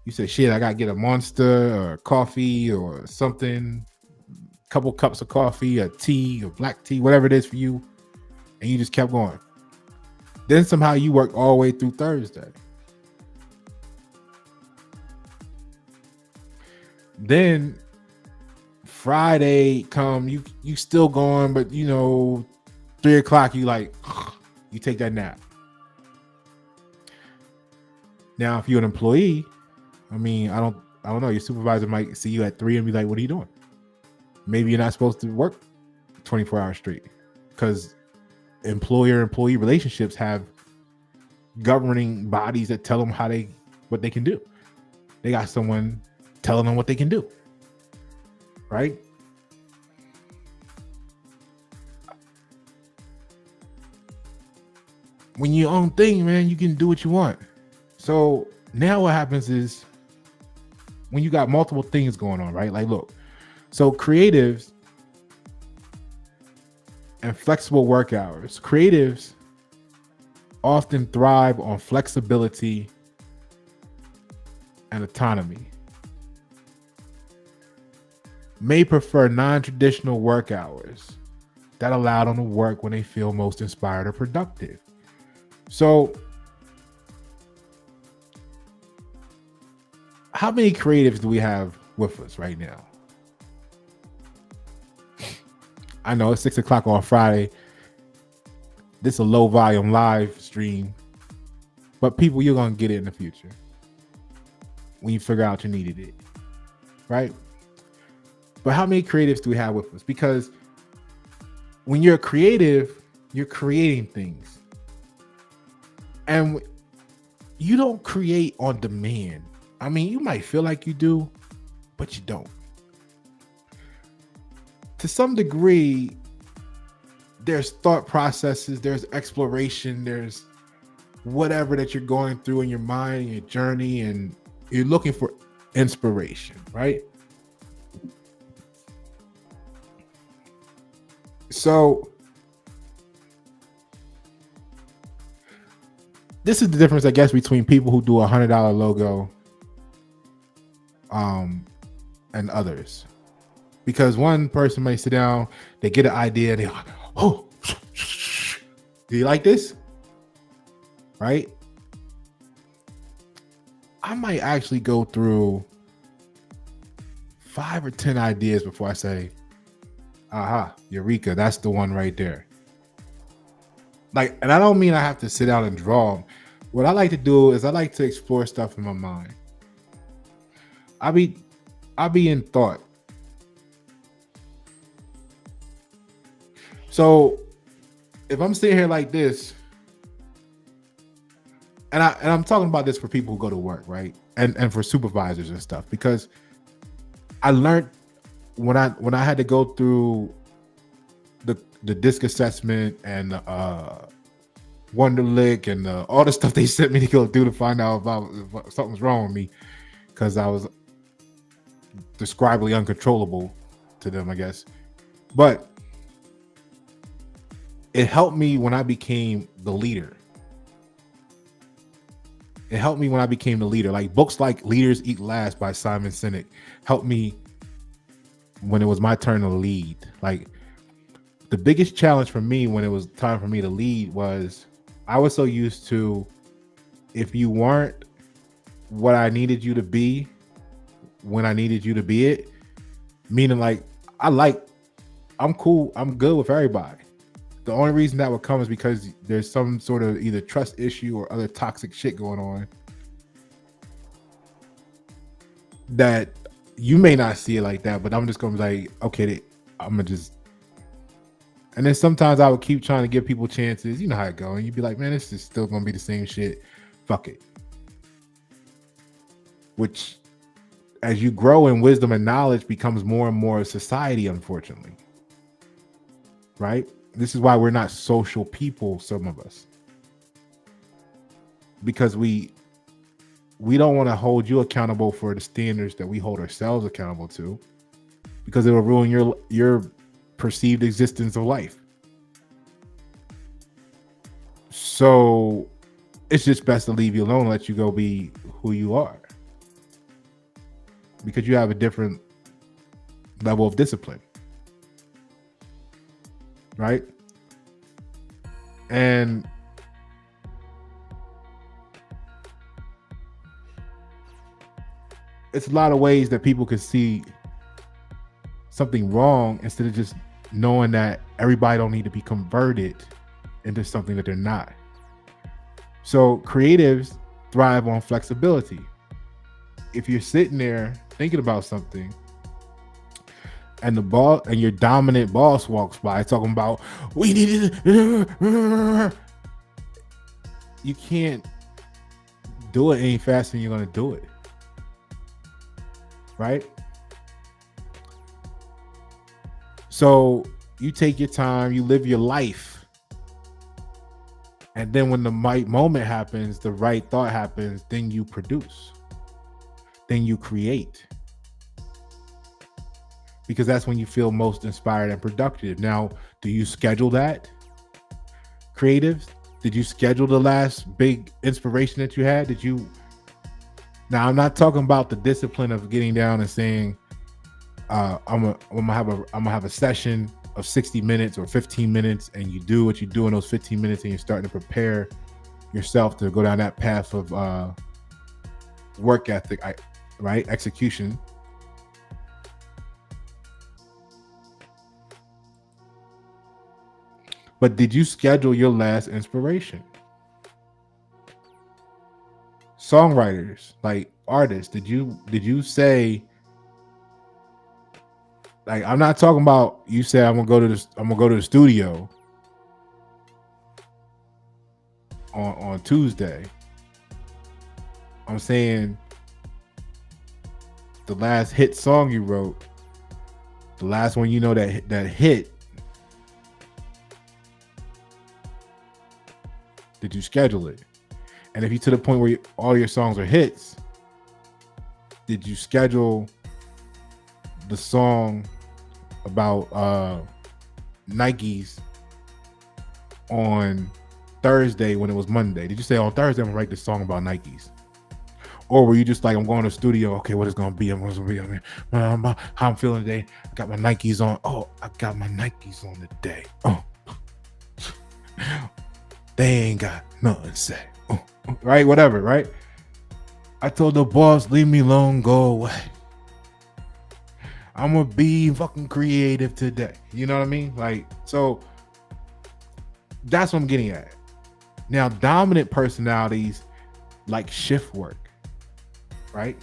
You said, shit, I got to get a Monster or coffee or something, a couple cups of coffee, a tea or black tea, whatever it is for you. And you just kept going. Then somehow you worked all the way through Thursday. Then Friday come, you still going, but 3 o'clock, you take that nap. Now, if you're an employee, I don't know. Your supervisor might see you at 3 and be like, what are you doing? Maybe you're not supposed to work 24 hours straight, because employer-employee relationships have governing bodies that tell them what they can do. They got someone telling them what they can do, right? When you own thing, man, you can do what you want. So now what happens is, when you got multiple things going on, right? Like, look, so creatives and flexible work hours. Creatives often thrive on flexibility and autonomy. May prefer non-traditional work hours that allow them to work when they feel most inspired or productive. So, how many creatives do we have with us right now? I know it's 6 o'clock on Friday. This is a low volume live stream, but people, you're going to get it in the future when you figure out you needed it, right? But how many creatives do we have with us? Because when you're a creative, you're creating things. And you don't create on demand. I mean, you might feel like you do, but you don't. To some degree, there's thought processes, there's exploration, there's whatever that you're going through in your mind, in your journey, and you're looking for inspiration, right? So this is the difference, I guess, between people who do a $100 logo and others. Because one person might sit down, they get an idea, and they're like, oh, do you like this? Right? I might actually go through 5 or 10 ideas before I say, aha, Eureka, that's the one right there. Like, and I don't mean I have to sit down and draw them. What I like to do is I like to explore stuff in my mind. I'll be in thought. So if I'm sitting here like this, and I'm talking about this for people who go to work, right? And for supervisors and stuff, because I learned when I had to go through the DISC assessment and Wonderlic and all the stuff they sent me to go do to find out about if something's wrong with me. because I was describably uncontrollable to them, I guess. But it helped me when I became the leader. It helped me when I became the leader. Like books like Leaders Eat Last by Simon Sinek helped me when it was my turn to lead. Like the biggest challenge for me when it was time for me to lead was I was so used to, if you weren't what I needed you to be when I needed you to be it, meaning like I'm cool, I'm good with everybody. The only reason that would come is because there's some sort of either trust issue or other toxic shit going on that you may not see it like that, but I'm just gonna be like, okay, I'm gonna just. And then sometimes I would keep trying to give people chances. You know how it goes. And you'd be like, man, this is still gonna be the same shit. Fuck it. Which, as you grow in wisdom and knowledge, becomes more and more society, unfortunately. Right? This is why we're not social people, some of us. Because we don't want to hold you accountable for the standards that we hold ourselves accountable to, because it will ruin your perceived existence of life. So it's just best to leave you alone and let you go be who you are, because you have a different level of discipline, right? And it's a lot of ways that people can see something wrong instead of just knowing that everybody don't need to be converted into something that they're not. So creatives thrive on flexibility. If you're sitting there thinking about something and your dominant boss walks by talking about we need it, you can't do it any faster than you're going to do it. Right? So you take your time, you live your life. And then when the right moment happens, the right thought happens, then you produce. Then you create. Because that's when you feel most inspired and productive. Now, do you schedule that? Creatives? Did you schedule the last big inspiration that you had? Now, I'm not talking about the discipline of getting down and saying, I'm gonna have a session of 60 minutes or 15 minutes, and you do what you do in those 15 minutes, and you're starting to prepare yourself to go down that path of work ethic, right? Execution. But did you schedule your last inspiration? Songwriters, like artists, did you say, like, I'm not talking about you say I'm gonna go to the studio on Tuesday. I'm saying the last hit song you wrote, the last one you know that hit, did you schedule it? And if you to the point where all your songs are hits, did you schedule the song about Nikes on Thursday when it was Monday? Did you say on Thursday I'm gonna write this song about Nikes? Or were you just like, I'm going to the studio, okay, what it's gonna be? How I'm feeling today. I got my Nikes on. Oh, I got my Nikes on today. Oh, they ain't got nothing to say. Oh, right, whatever, right? I told the boss, leave me alone, go away. I'm gonna be fucking creative today. You know what I mean? Like, so that's what I'm getting at. Now, dominant personalities like shift work, right?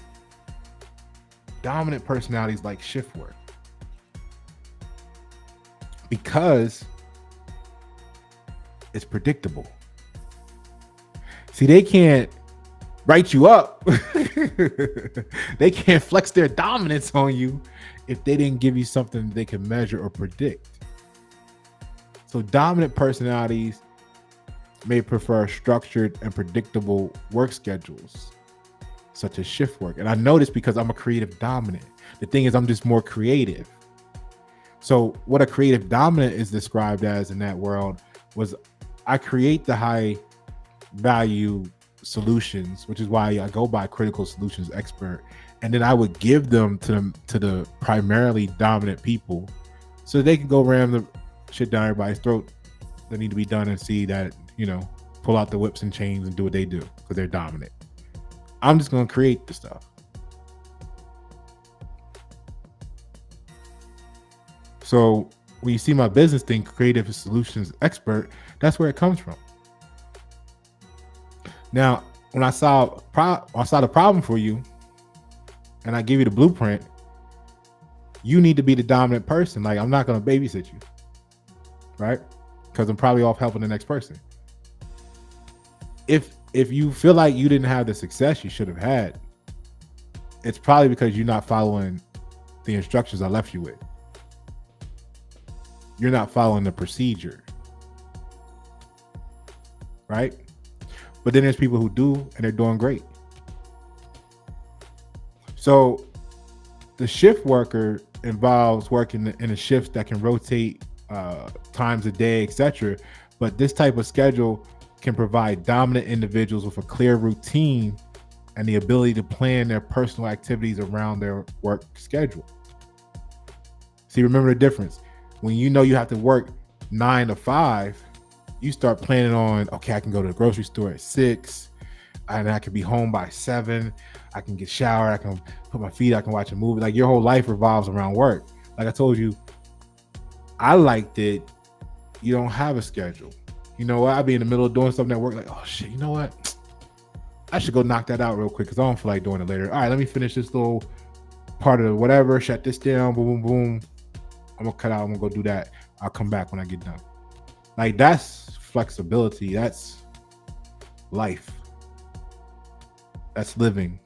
Dominant personalities like shift work because it's predictable. See, they can't write you up. They can't flex their dominance on you if they didn't give you something they can measure or predict. So dominant personalities may prefer structured and predictable work schedules. such as shift work. And I know this because I'm a creative dominant. The thing is, I'm just more creative. So what a creative dominant is described as in that world was I create the high value solutions, which is why I go by critical solutions expert. And then I would give them to the primarily dominant people so they can go ram the shit down everybody's throat that need to be done and see that, pull out the whips and chains and do what they do because they're dominant. I'm just going to create the stuff. So when you see my business thing, creative solutions expert, that's where it comes from. Now, when I saw the problem for you and I give you the blueprint, you need to be the dominant person. Like, I'm not going to babysit you, right? Because I'm probably off helping the next person. If you feel like you didn't have the success you should have had, it's probably because you're not following the instructions I left you with. You're not following the procedure, right? But then there's people who do, and they're doing great. So the shift worker involves working in a shift that can rotate times a day, etc. But this type of schedule can provide dominant individuals with a clear routine and the ability to plan their personal activities around their work schedule. See, remember the difference. When you know you have to work 9 to 5, you start planning on, okay, I can go to the grocery store at 6 and I can be home by 7. I can get showered. I can put my feet. I can watch a movie. Like, your whole life revolves around work. Like I told you, I liked it. You don't have a schedule. You know what? I'd be in the middle of doing something at work. Like, oh shit, you know what? I should go knock that out real quick because I don't feel like doing it later. All right, let me finish this little part of whatever. Shut this down. Boom, boom, boom. I'm gonna cut out. I'm gonna go do that. I'll come back when I get done. Like, that's flexibility. That's life. That's living.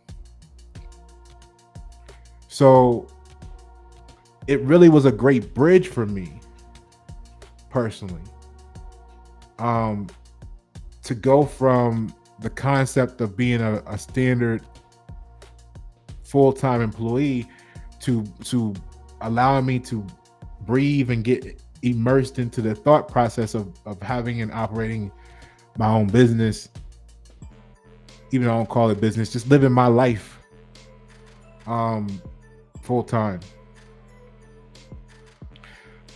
So it really was a great bridge for me personally, to go from the concept of being a standard full-time employee to allowing me to breathe and get immersed into the thought process of having and operating my own business. Even though I don't call it business, just living my life full time.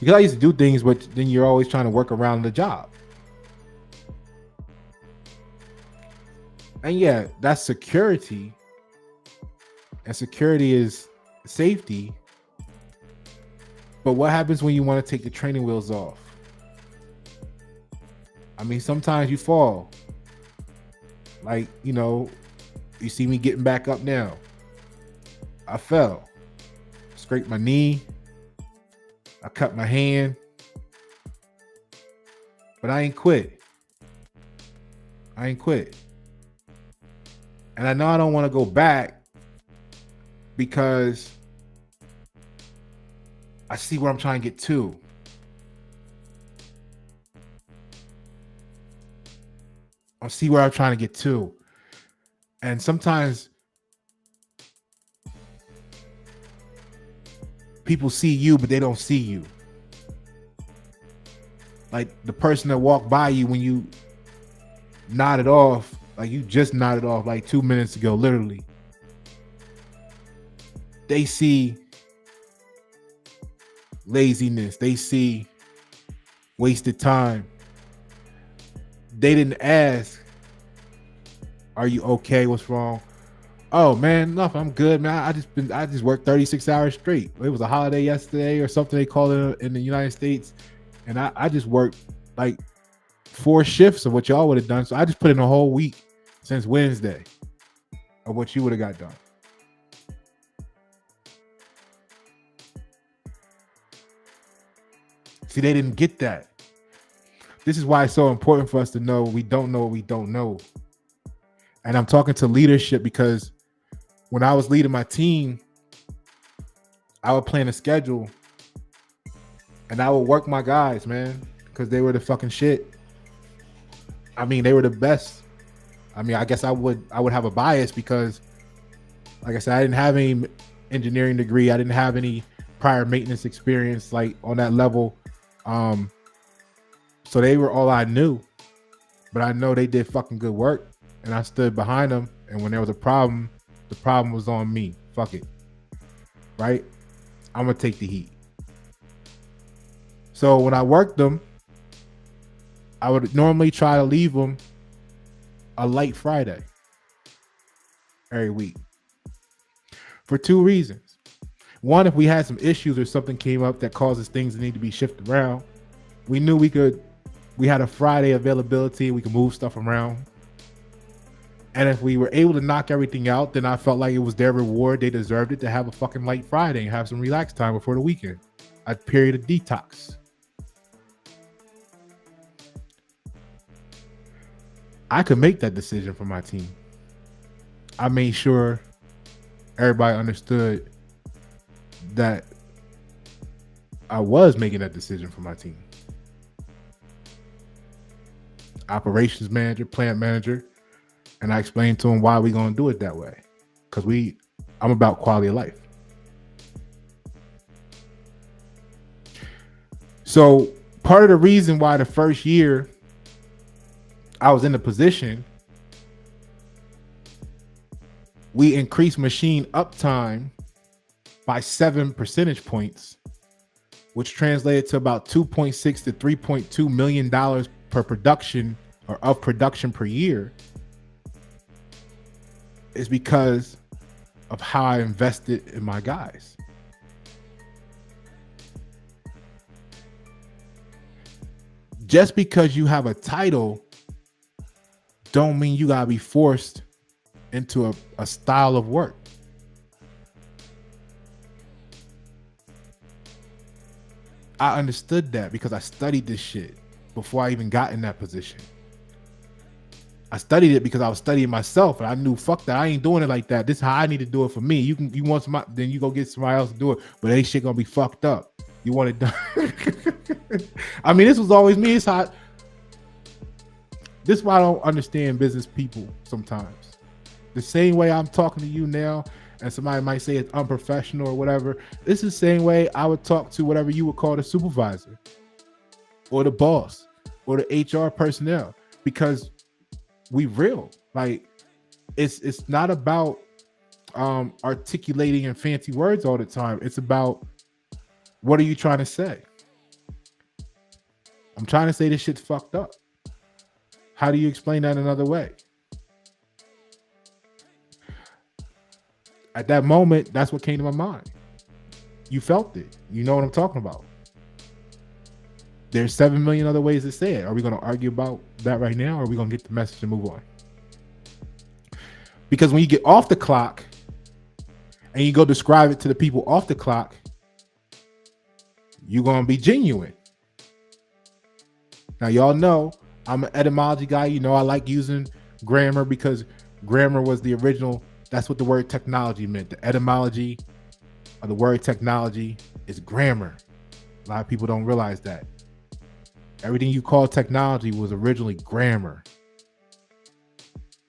Because I used to do things, but then you're always trying to work around the job. And yeah, that's security. And security is safety. But what happens when you want to take the training wheels off? I mean, sometimes you fall. Like, you see me getting back up now. I fell. Scraped my knee. I cut my hand. But I ain't quit. And I know I don't want to go back because I see where I'm trying to get to. I see where I'm trying to get to. And sometimes people see you, but they don't see you. Like the person that walked by you when you nodded off, like you just nodded off like 2 minutes ago, literally. They see laziness. They see wasted time. They didn't ask, are you okay? What's wrong? Oh man, nothing. I'm good, man. I just worked 36 hours straight. It was a holiday yesterday or something they call it in the United States. And I just worked like 4 shifts of what y'all would have done. So I just put in a whole week since Wednesday of what you would have got done. See, they didn't get that. This is why it's so important for us to know we don't know what we don't know. And I'm talking to leadership because when I was leading my team, I would plan a schedule and I would work my guys, man, because they were the fucking shit. I mean, they were the best. I mean, I guess I would have a bias because Like I said, I didn't have any engineering degree. I didn't have any prior maintenance experience like on that level. Um, so they were all I knew. But I know they did fucking good work, and I stood behind them. And when there was a problem, the problem was on me. Fuck it, right? I'm gonna take the heat. So when I worked them, I would normally try to leave them a light Friday every week for two reasons. One, if we had some issues or something came up that causes things that need to be shifted around, we knew we had a Friday availability. We could move stuff around. And if we were able to knock everything out, then I felt like it was their reward. They deserved it to have a fucking light Friday and have some relaxed time before the weekend. A period of detox. I could make that decision for my team. I made sure everybody understood that I was making that decision for my team. Operations manager, plant manager, and I explained to them why we're going to do it that way. Because I'm about quality of life. So part of the reason why the first year I was in the position, we increased machine uptime by 7 percentage points, which translated to about $2.6 to $3.2 million per production or of production per year, is because of how I invested in my guys. Just because you have a title don't mean you gotta be forced into a style of work. I understood that because I studied this shit before I even got in that position. I studied it because I was studying myself, and I knew, fuck that, I ain't doing it like that. This is how I need to do it for me. You want somebody, then you go get somebody else to do it, but they shit gonna be fucked up. You want it done. I mean, this was always me. It's hot. This is why I don't understand business people sometimes. The same way I'm talking to you now, and somebody might say it's unprofessional or whatever, this is the same way I would talk to whatever you would call the supervisor or the boss or the HR personnel, because we real. Like, it's not about articulating in fancy words all the time. It's about, what are you trying to say? I'm trying to say this shit's fucked up. How do you explain that another way? At that moment, that's what came to my mind. You felt it. You know what I'm talking about. There's 7 million other ways to say it. Are we going to argue about that right now, or are we going to get the message and move on? Because when you get off the clock and you go describe it to the people off the clock, you're going to be genuine. Now, y'all know I'm an etymology guy. You know, I like using grammar because grammar was the original. That's what the word technology meant. The etymology of the word technology is grammar. A lot of people don't realize that. Everything you call technology was originally grammar.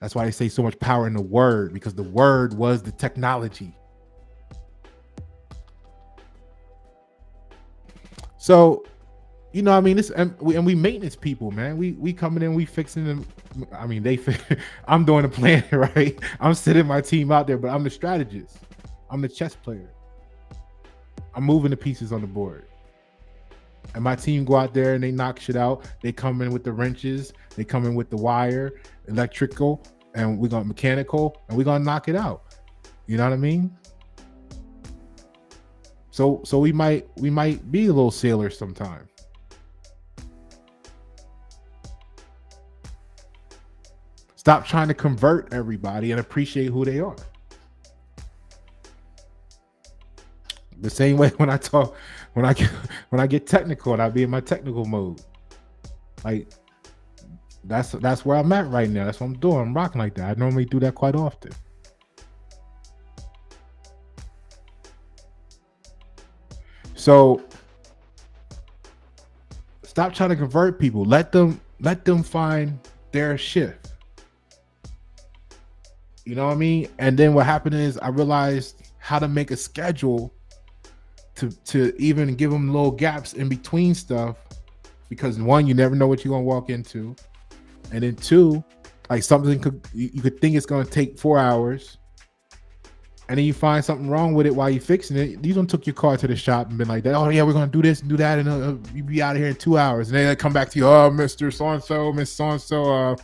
That's why they say so much power in the word, because the word was the technology. So, you know, I mean, this, and we maintenance people, man. We coming in, we fixing them. I mean, I'm doing the plan, right? I'm sitting my team out there, but I'm the strategist. I'm the chess player. I'm moving the pieces on the board. And my team go out there and they knock shit out. They come in with the wrenches. They come in with the wire, electrical, and we're going mechanical, and we're going to knock it out. You know what I mean? So we might be a little sailors sometime. Stop trying to convert everybody and appreciate who they are. The same way when I get technical and I be in my technical mode. Like, that's where I'm at right now. That's what I'm doing. I'm rocking like that. I normally do that quite often. So stop trying to convert people. Let them find their shift. You know what I mean? And then what happened is I realized how to make a schedule to even give them little gaps in between stuff, because one, you never know what you're gonna walk into, and then two, like something you could think it's gonna take 4 hours, and then you find something wrong with it while you're fixing it. You don't took your car to the shop and been like that. Oh yeah, we're gonna do this and do that, and you be out of here in 2 hours, and then they come back to you. Oh, Mister So and So, Miss So and So.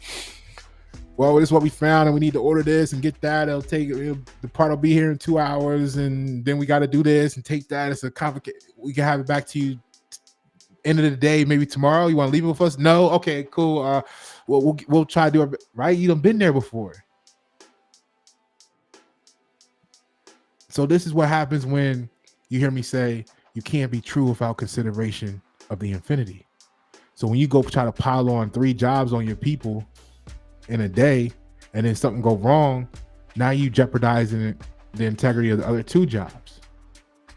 Well, this is what we found, and we need to order this and get that. The part will be here in 2 hours, and then we got to do this and take that. It's a complicated. We can have it back to you end of the day, maybe tomorrow. You want to leave it with us? No, okay, cool. Well, we'll try to do it right. You done been there before. So this is what happens when you hear me say you can't be true without consideration of the infinity. So when you go try to pile on 3 jobs on your people in a day, and then something go wrong, now you jeopardizing the integrity of the other 2 jobs,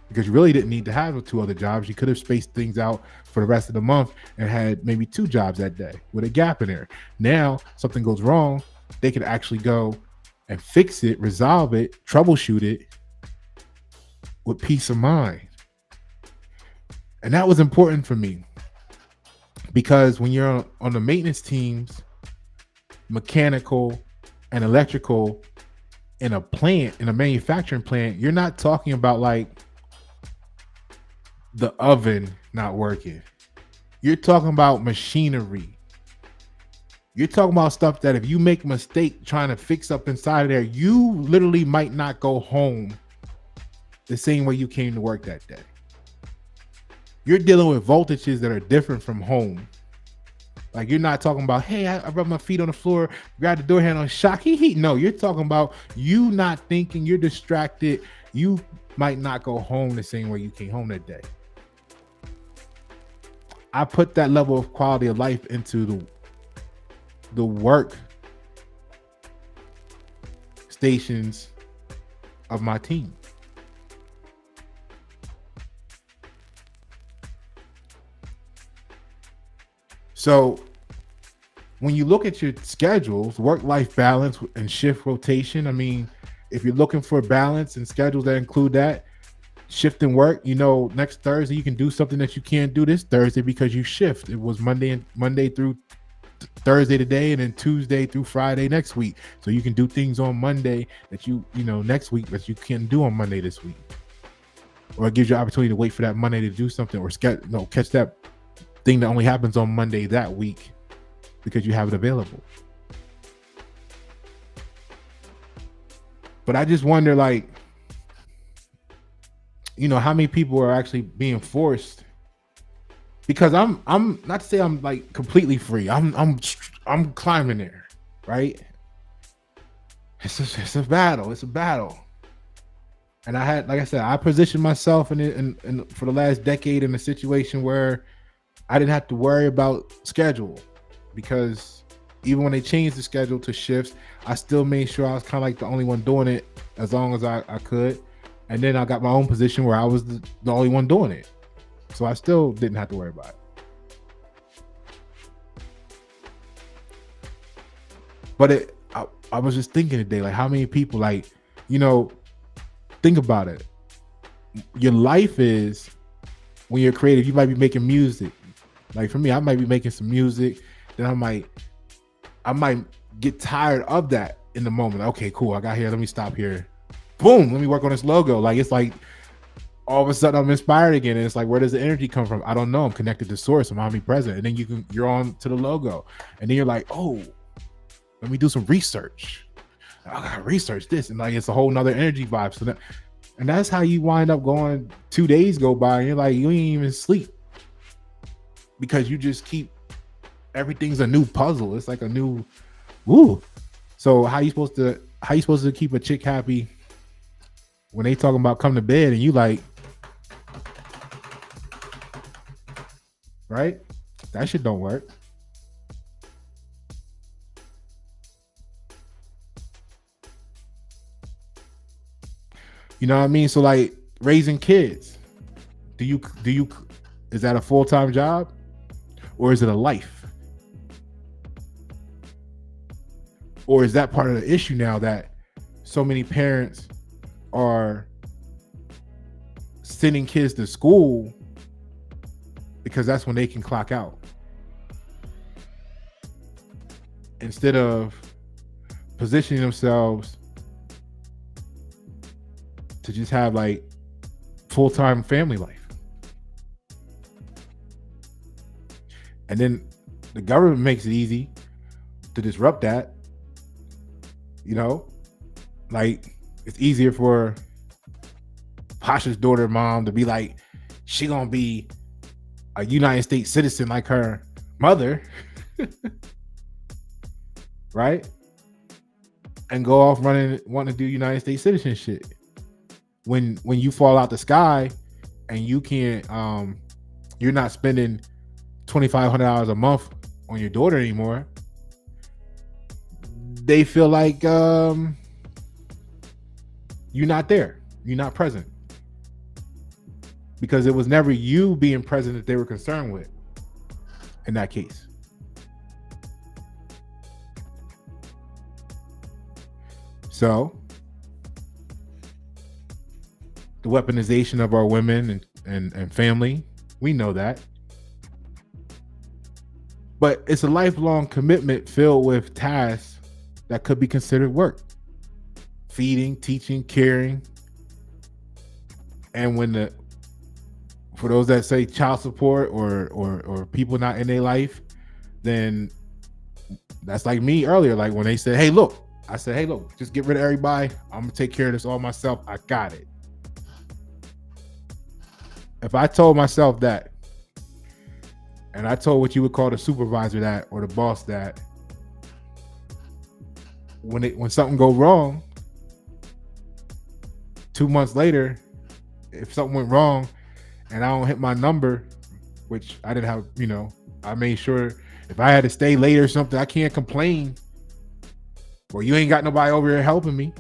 because you really didn't need to have the 2 other jobs. You could have spaced things out for the rest of the month and had maybe 2 jobs that day with a gap in there. Now something goes wrong, they could actually go and fix it, resolve it, troubleshoot it with peace of mind. And that was important for me, because when you're on the maintenance teams, mechanical and electrical, in a plant, in a manufacturing plant, you're not talking about like the oven not working. You're talking about machinery. You're talking about stuff that if you make a mistake trying to fix up inside of there, you literally might not go home the same way you came to work that day. You're dealing with voltages that are different from home. Like, you're not talking about, hey, I rubbed my feet on the floor, grabbed the door handle and shock. No, you're talking about you not thinking, you're distracted. You might not go home the same way you came home that day. I put that level of quality of life into the work stations of my team. So when you look at your schedules, work-life balance and shift rotation, I mean, if you're looking for balance and schedules that include that, shift and work, next Thursday you can do something that you can't do this Thursday because you shift. It was Monday through Thursday today, and then Tuesday through Friday next week. So you can do things on Monday that next week that you can't do on Monday this week. Or it gives you an opportunity to wait for that Monday to do something, or catch that thing that only happens on Monday that week because you have it available. But I just wonder, like, how many people are actually being forced, because I'm not to say I'm like completely free. I'm climbing there, right? It's a battle. It's a battle. And I positioned myself in for the last decade in a situation where I didn't have to worry about schedule, because even when they changed the schedule to shifts, I still made sure I was kind of like the only one doing it as long as I could. And then I got my own position where I was the only one doing it. So I still didn't have to worry about it. But I was just thinking today, like, how many people, like, think about it. Your life is, when you're creative, you might be making music. Like for me, I might be making some music, then I might get tired of that in the moment. Okay, cool, I got here, let me stop here. Boom, let me work on this logo. Like, it's like all of a sudden I'm inspired again. And it's like, where does the energy come from? I don't know. I'm connected to source. I'm omnipresent. And then you're on to the logo. And then you're like, oh, let me do some research. I gotta research this. And like, it's a whole nother energy vibe. So that's how you wind up going. 2 days go by and you're like, you ain't even sleep, because you just everything's a new puzzle. It's like a new woo. So how you supposed to keep a chick happy when they talking about come to bed and you like, right? That shit don't work. You know what I mean? So like, raising kids, is that a full-time job, or is it a life? Or is that part of the issue now, that so many parents are sending kids to school because that's when they can clock out, instead of positioning themselves to just have like full-time family life. And then the government makes it easy to disrupt that. Like, it's easier for Pasha's daughter mom to be like, she gonna be a United States citizen like her mother, right? And go off wanting to do United States citizen shit. When you fall out the sky and you can't, you're not spending $2,500 a month on your daughter anymore, they feel like you're not there, you're not present, because it was never you being present that they were concerned with in that case. So the weaponization of our women and family, we know that. But it's a lifelong commitment filled with tasks that could be considered work. Feeding, teaching, caring. And for those that say child support or people not in their life, then that's like me earlier. Like when they said, hey, look, I said, hey, look, just get rid of everybody. I'm gonna take care of this all myself. I got it. If I told myself that, and I told what you would call the supervisor that, or the boss that, when something go wrong, 2 months later, if something went wrong and I don't hit my number, which I didn't have, I made sure if I had to stay late or something, I can't complain. Well, you ain't got nobody over here helping me,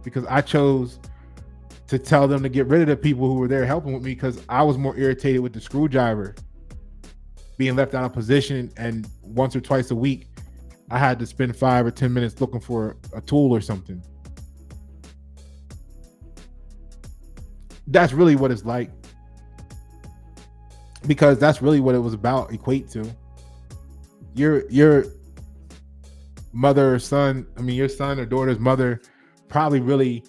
because I chose to tell them to get rid of the people who were there helping with me, because I was more irritated with the screwdriver being left out of position, and once or twice a week I had to spend 5 or 10 minutes looking for a tool or something. That's really what it's like, because that's really what it was about. Equate to your mother or son, your son or daughter's mother probably really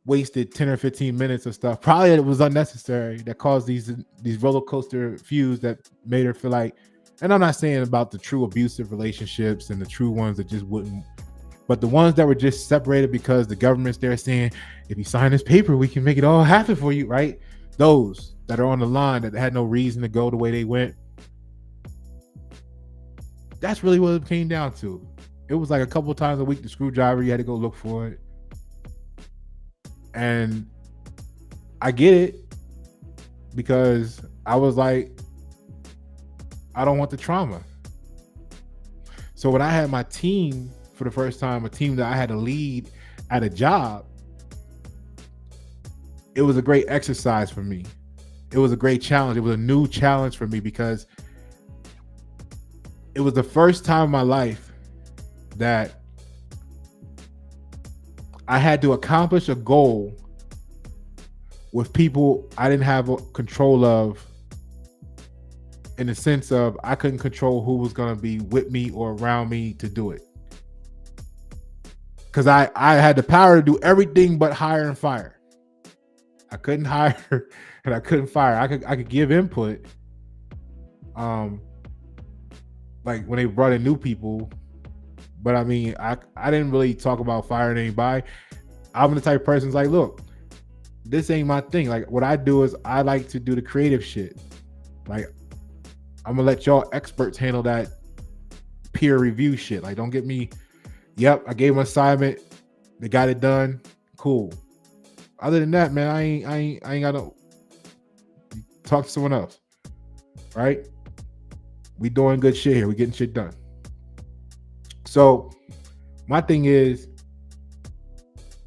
wasted 10 or 15 minutes of stuff, probably it was unnecessary, that caused these roller coaster views that made her feel like, and I'm not saying about the true abusive relationships and the true ones that just wouldn't, but the ones that were just separated because the government's there saying, if you sign this paper, we can make it all happen for you, right? Those that are on the line that had no reason to go the way they went. That's really what it came down to. It was like a couple of times a week, the screwdriver, you had to go look for it. And I get it, because I was like, I don't want the trauma. So when I had my team for the first time, a team that I had to lead at a job, it was a great exercise for me. It was a great challenge. It was a new challenge for me, because it was the first time in my life that I had to accomplish a goal with people I didn't have control of, in the sense of I couldn't control who was going to be with me or around me to do it. Because I had the power to do everything but hire and fire. I couldn't hire and I couldn't fire. I could give input. Like when they brought in new people, but I didn't really talk about firing anybody. I'm the type of person who's like, look, this ain't my thing. Like what I do is I like to do the creative shit. Like I'm gonna let y'all experts handle that peer review shit. Like don't get me, yep, I gave them an assignment, they got it done, cool. Other than that, man, I ain't gotta talk to someone else. Right? We doing good shit here. We getting shit done. So my thing is,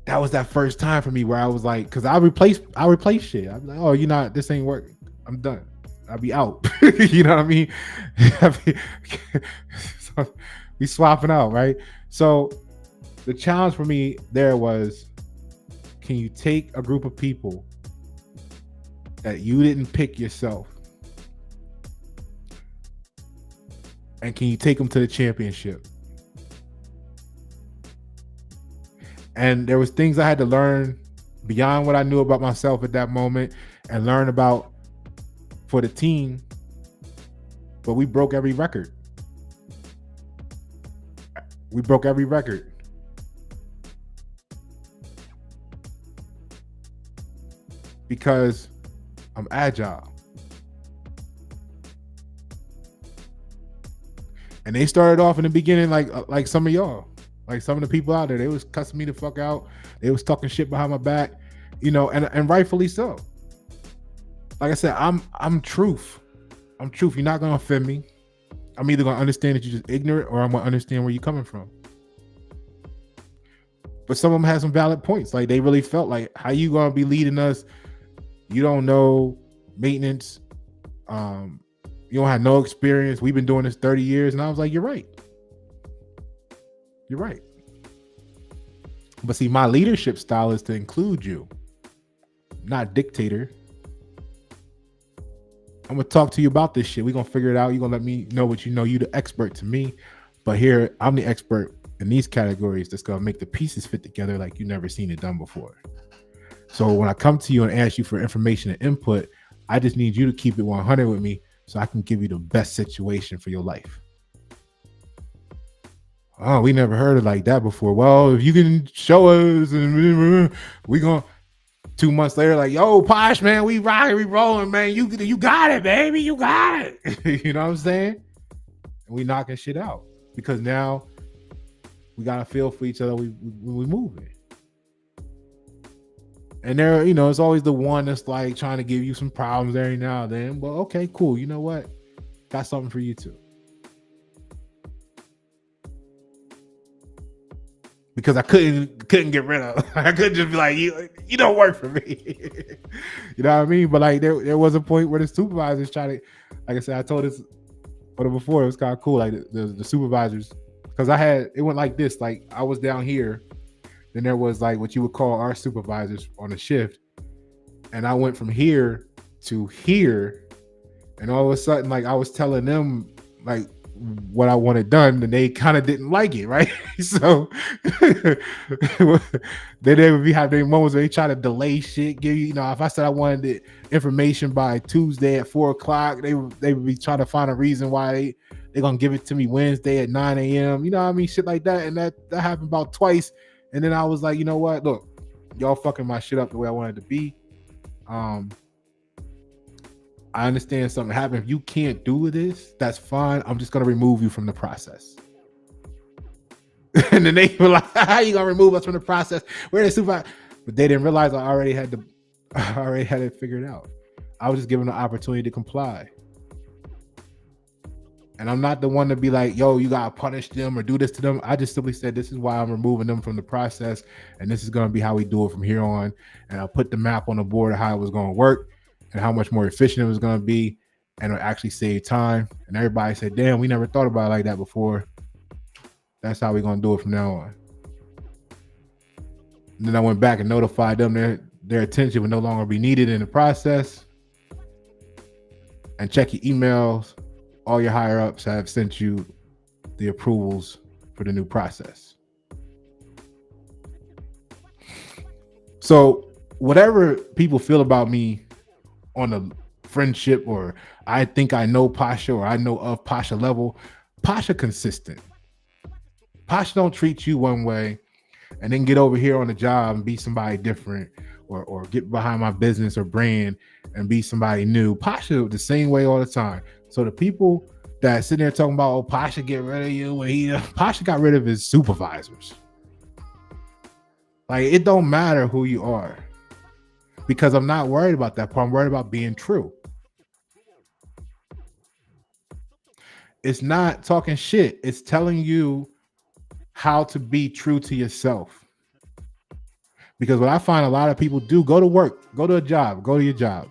that was that first time for me where I was like, because I replace shit. I'm like, oh, this ain't working. I'm done. I'll be out. You know what I mean? So we swapping out, right? So The challenge for me there was, can you take a group of people that you didn't pick yourself, and can you take them to the championship? And there was things I had to learn beyond what I knew about myself at that moment and learn about for the team. But we broke every record. We broke every record. Because I'm agile. And they started off in the beginning like some of y'all. Like some of the people out there, they was cussing me the fuck out. They was talking shit behind my back, and rightfully so. Like I said, I'm truth. I'm truth. You're not gonna offend me. I'm either gonna understand that you're just ignorant, or I'm gonna understand where you're coming from. But some of them had some valid points. Like they really felt like, how you gonna be leading us? You don't know maintenance. You don't have no experience. We've been doing this 30 years. And I was like, you're right. You're right. But see, my leadership style is to include you, not dictator. I'm going to talk to you about this shit. We're going to figure it out. You're going to let me know what you know. You're the expert to me. But here, I'm the expert in these categories that's going to make the pieces fit together like you've never seen it done before. So when I come to you and ask you for information and input, I just need you to keep it 100 with me so I can give you the best situation for your life. Oh, we never heard it like that before. Well, if you can show us, and we gonna 2 months later, like, yo, Posh, man, we rocking, we rolling, man. You got it, baby. You got it. You know what I'm saying? And we knocking shit out because now we got a feel for each other. We moving. And there, it's always the one that's like trying to give you some problems every now and then. Well, okay, cool. You know what? Got something for you too. Because I couldn't get rid of. I couldn't just be like, you don't work for me. You know what I mean? But like there was a point where the supervisors tried to, like I said, I told this before, it was kind of cool. Like the supervisors, because it went like this. Like I was down here. Then there was like what you would call our supervisors on a shift. And I went from here to here. And all of a sudden, like I was telling them like what I wanted done, and they kind of didn't like it, right? So then they would have their moments where they try to delay shit, give you, if I said I wanted the information by Tuesday at 4:00, they would be trying to find a reason why they're gonna give it to me Wednesday at 9 a.m. You know what I mean? Shit like that. And that happened about twice. And then I was like, you know what? Look, y'all fucking my shit up the way I wanted to be. I understand something happened. If you can't do this, that's fine. I'm just gonna remove you from the process. And then they were like, how you gonna remove us from the process? We're the supervisor. But they didn't realize I already had it figured out. I was just given the opportunity to comply. And I'm not the one to be like, yo, you gotta punish them or do this to them. I just simply said, this is why I'm removing them from the process. And this is gonna be how we do it from here on. And I'll put the map on the board of how it was gonna work and how much more efficient it was gonna be. And it'll actually save time. And everybody said, damn, we never thought about it like that before. That's how we're gonna do it from now on. And then I went back and notified them their attention would no longer be needed in the process. And check your emails. All your higher ups have sent you the approvals for the new process. So whatever people feel about me on the friendship, or I think I know Pasha, or I know of Pasha level, Pasha consistent. Pasha don't treat you one way and then get over here on the job and be somebody different, or get behind my business or brand and be somebody new. Pasha the same way all the time. So the people that sitting there talking about, oh, Pasha get rid of you, Pasha got rid of his supervisors. Like, it don't matter who you are, because I'm not worried about that part. I'm worried about being true. It's not talking shit. It's telling you how to be true to yourself. Because what I find a lot of people do, go to work, go to a job, go to your job.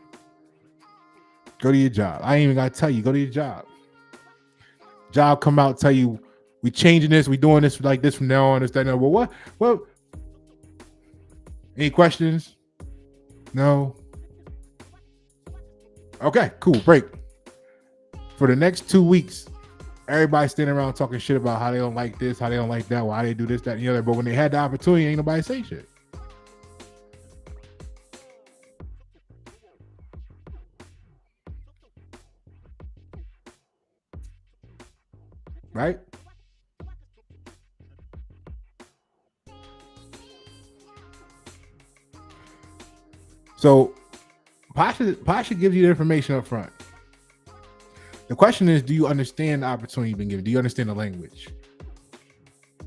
Go to your job. I ain't even got to tell you, go to your job. Job come out, tell you We changing this. We doing this like this from now on. This, that, no. Well, what? Well, any questions? No. Okay, cool. Break. For the next 2 weeks, everybody standing around talking shit about how they don't like this, how they don't like that, why they do this, that, and the other. But when they had the opportunity, ain't nobody say shit. Right? So Pasha gives you the information up front. The question is, do you understand the opportunity you've been given? Do you understand the language?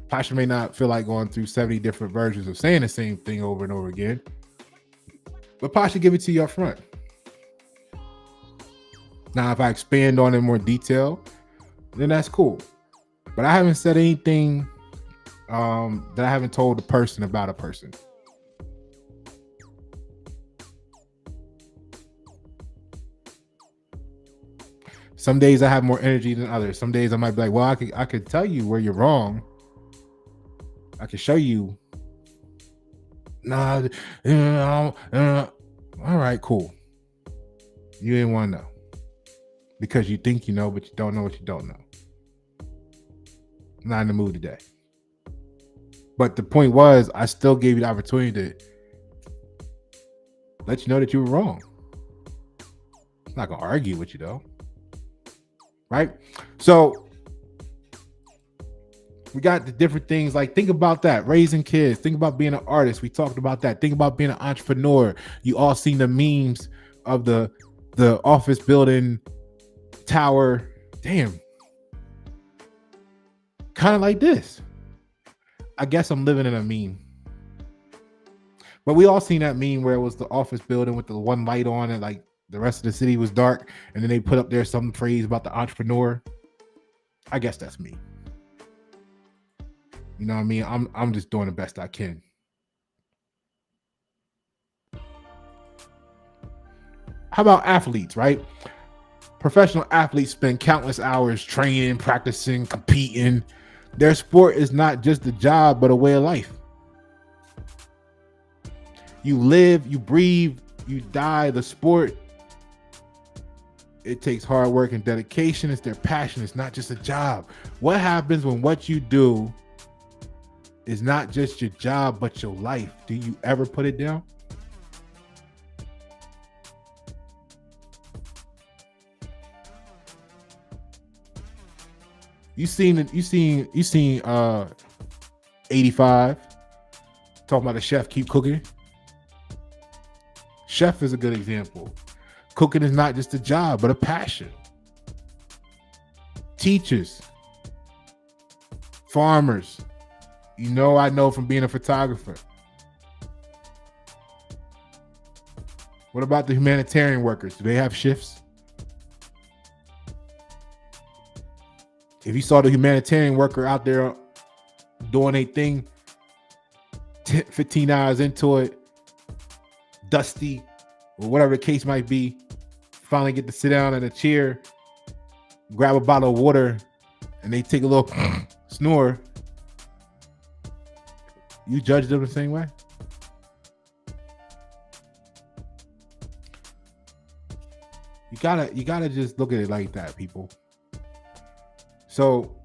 Pasha may not feel like going through 70 different versions of saying the same thing over and over again, but Pasha give it to you up front. Now, if I expand on it in more detail, then that's cool. But I haven't said anything that I haven't told the person about a person. Some days I have more energy than others. Some days I might be like, well, I could tell you where you're wrong. I can show you. All right, cool. You didn't want to know because you think you know, but you don't know what you don't know. I'm not in the mood today. But the point was, I still gave you the opportunity to let you know that you were wrong. I'm not gonna argue with you though. Right? So we got the different things. Like, think about that. Raising kids. Think about being an artist. We talked about that. Think about being an entrepreneur. You all seen the memes of the office building tower. Damn. Kind of like this. I guess I'm living in a meme. But we all seen that meme where it was the office building with the one light on and like the rest of the city was dark, and then they put up there some phrase about the entrepreneur. I guess that's me. You know what I mean? I'm just doing the best I can. How about athletes, right? Professional athletes spend countless hours training, practicing, competing. Their sport is not just a job, but a way of life. You live, you breathe, you die. The sport, it takes hard work and dedication. It's their passion. It's not just a job. What happens when what you do is not just your job, but your life? Do you ever put it down? You seen 85 talking about the chef keep cooking. Chef is a good example. Cooking is not just a job, but a passion. Teachers, farmers. You know, I know from being a photographer. What about the humanitarian workers? Do they have shifts? If you saw the humanitarian worker out there doing a thing, 15 hours into it, dusty, or whatever the case might be, finally get to sit down in a chair, grab a bottle of water, and they take a little snore, you judge them the same way? You gotta just look at it like that, people. So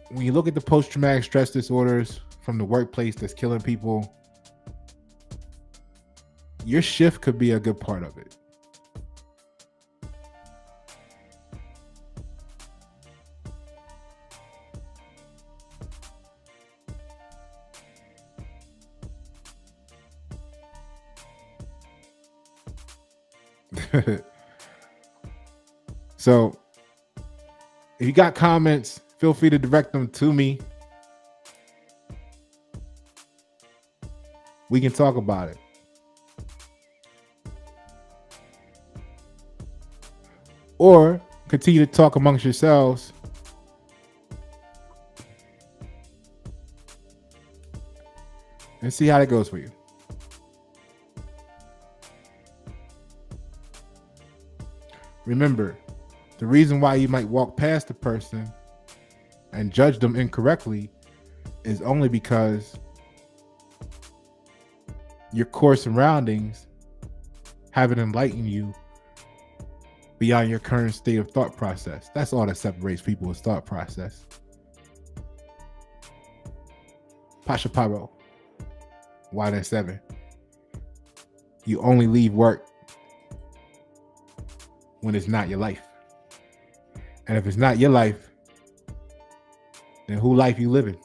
when you look at the post-traumatic stress disorders from the workplace that's killing people, your shift could be a good part of it. So if you got comments, feel free to direct them to me. We can talk about it. Or continue to talk amongst yourselves. And see how that goes for you. Remember, the reason why you might walk past the person and judge them incorrectly is only because your core surroundings haven't enlightened you beyond your current state of thought process. That's all that separates people is thought process. Pasha Paro, Y7. You only leave work when it's not your life. And if it's not your life, then who life you living?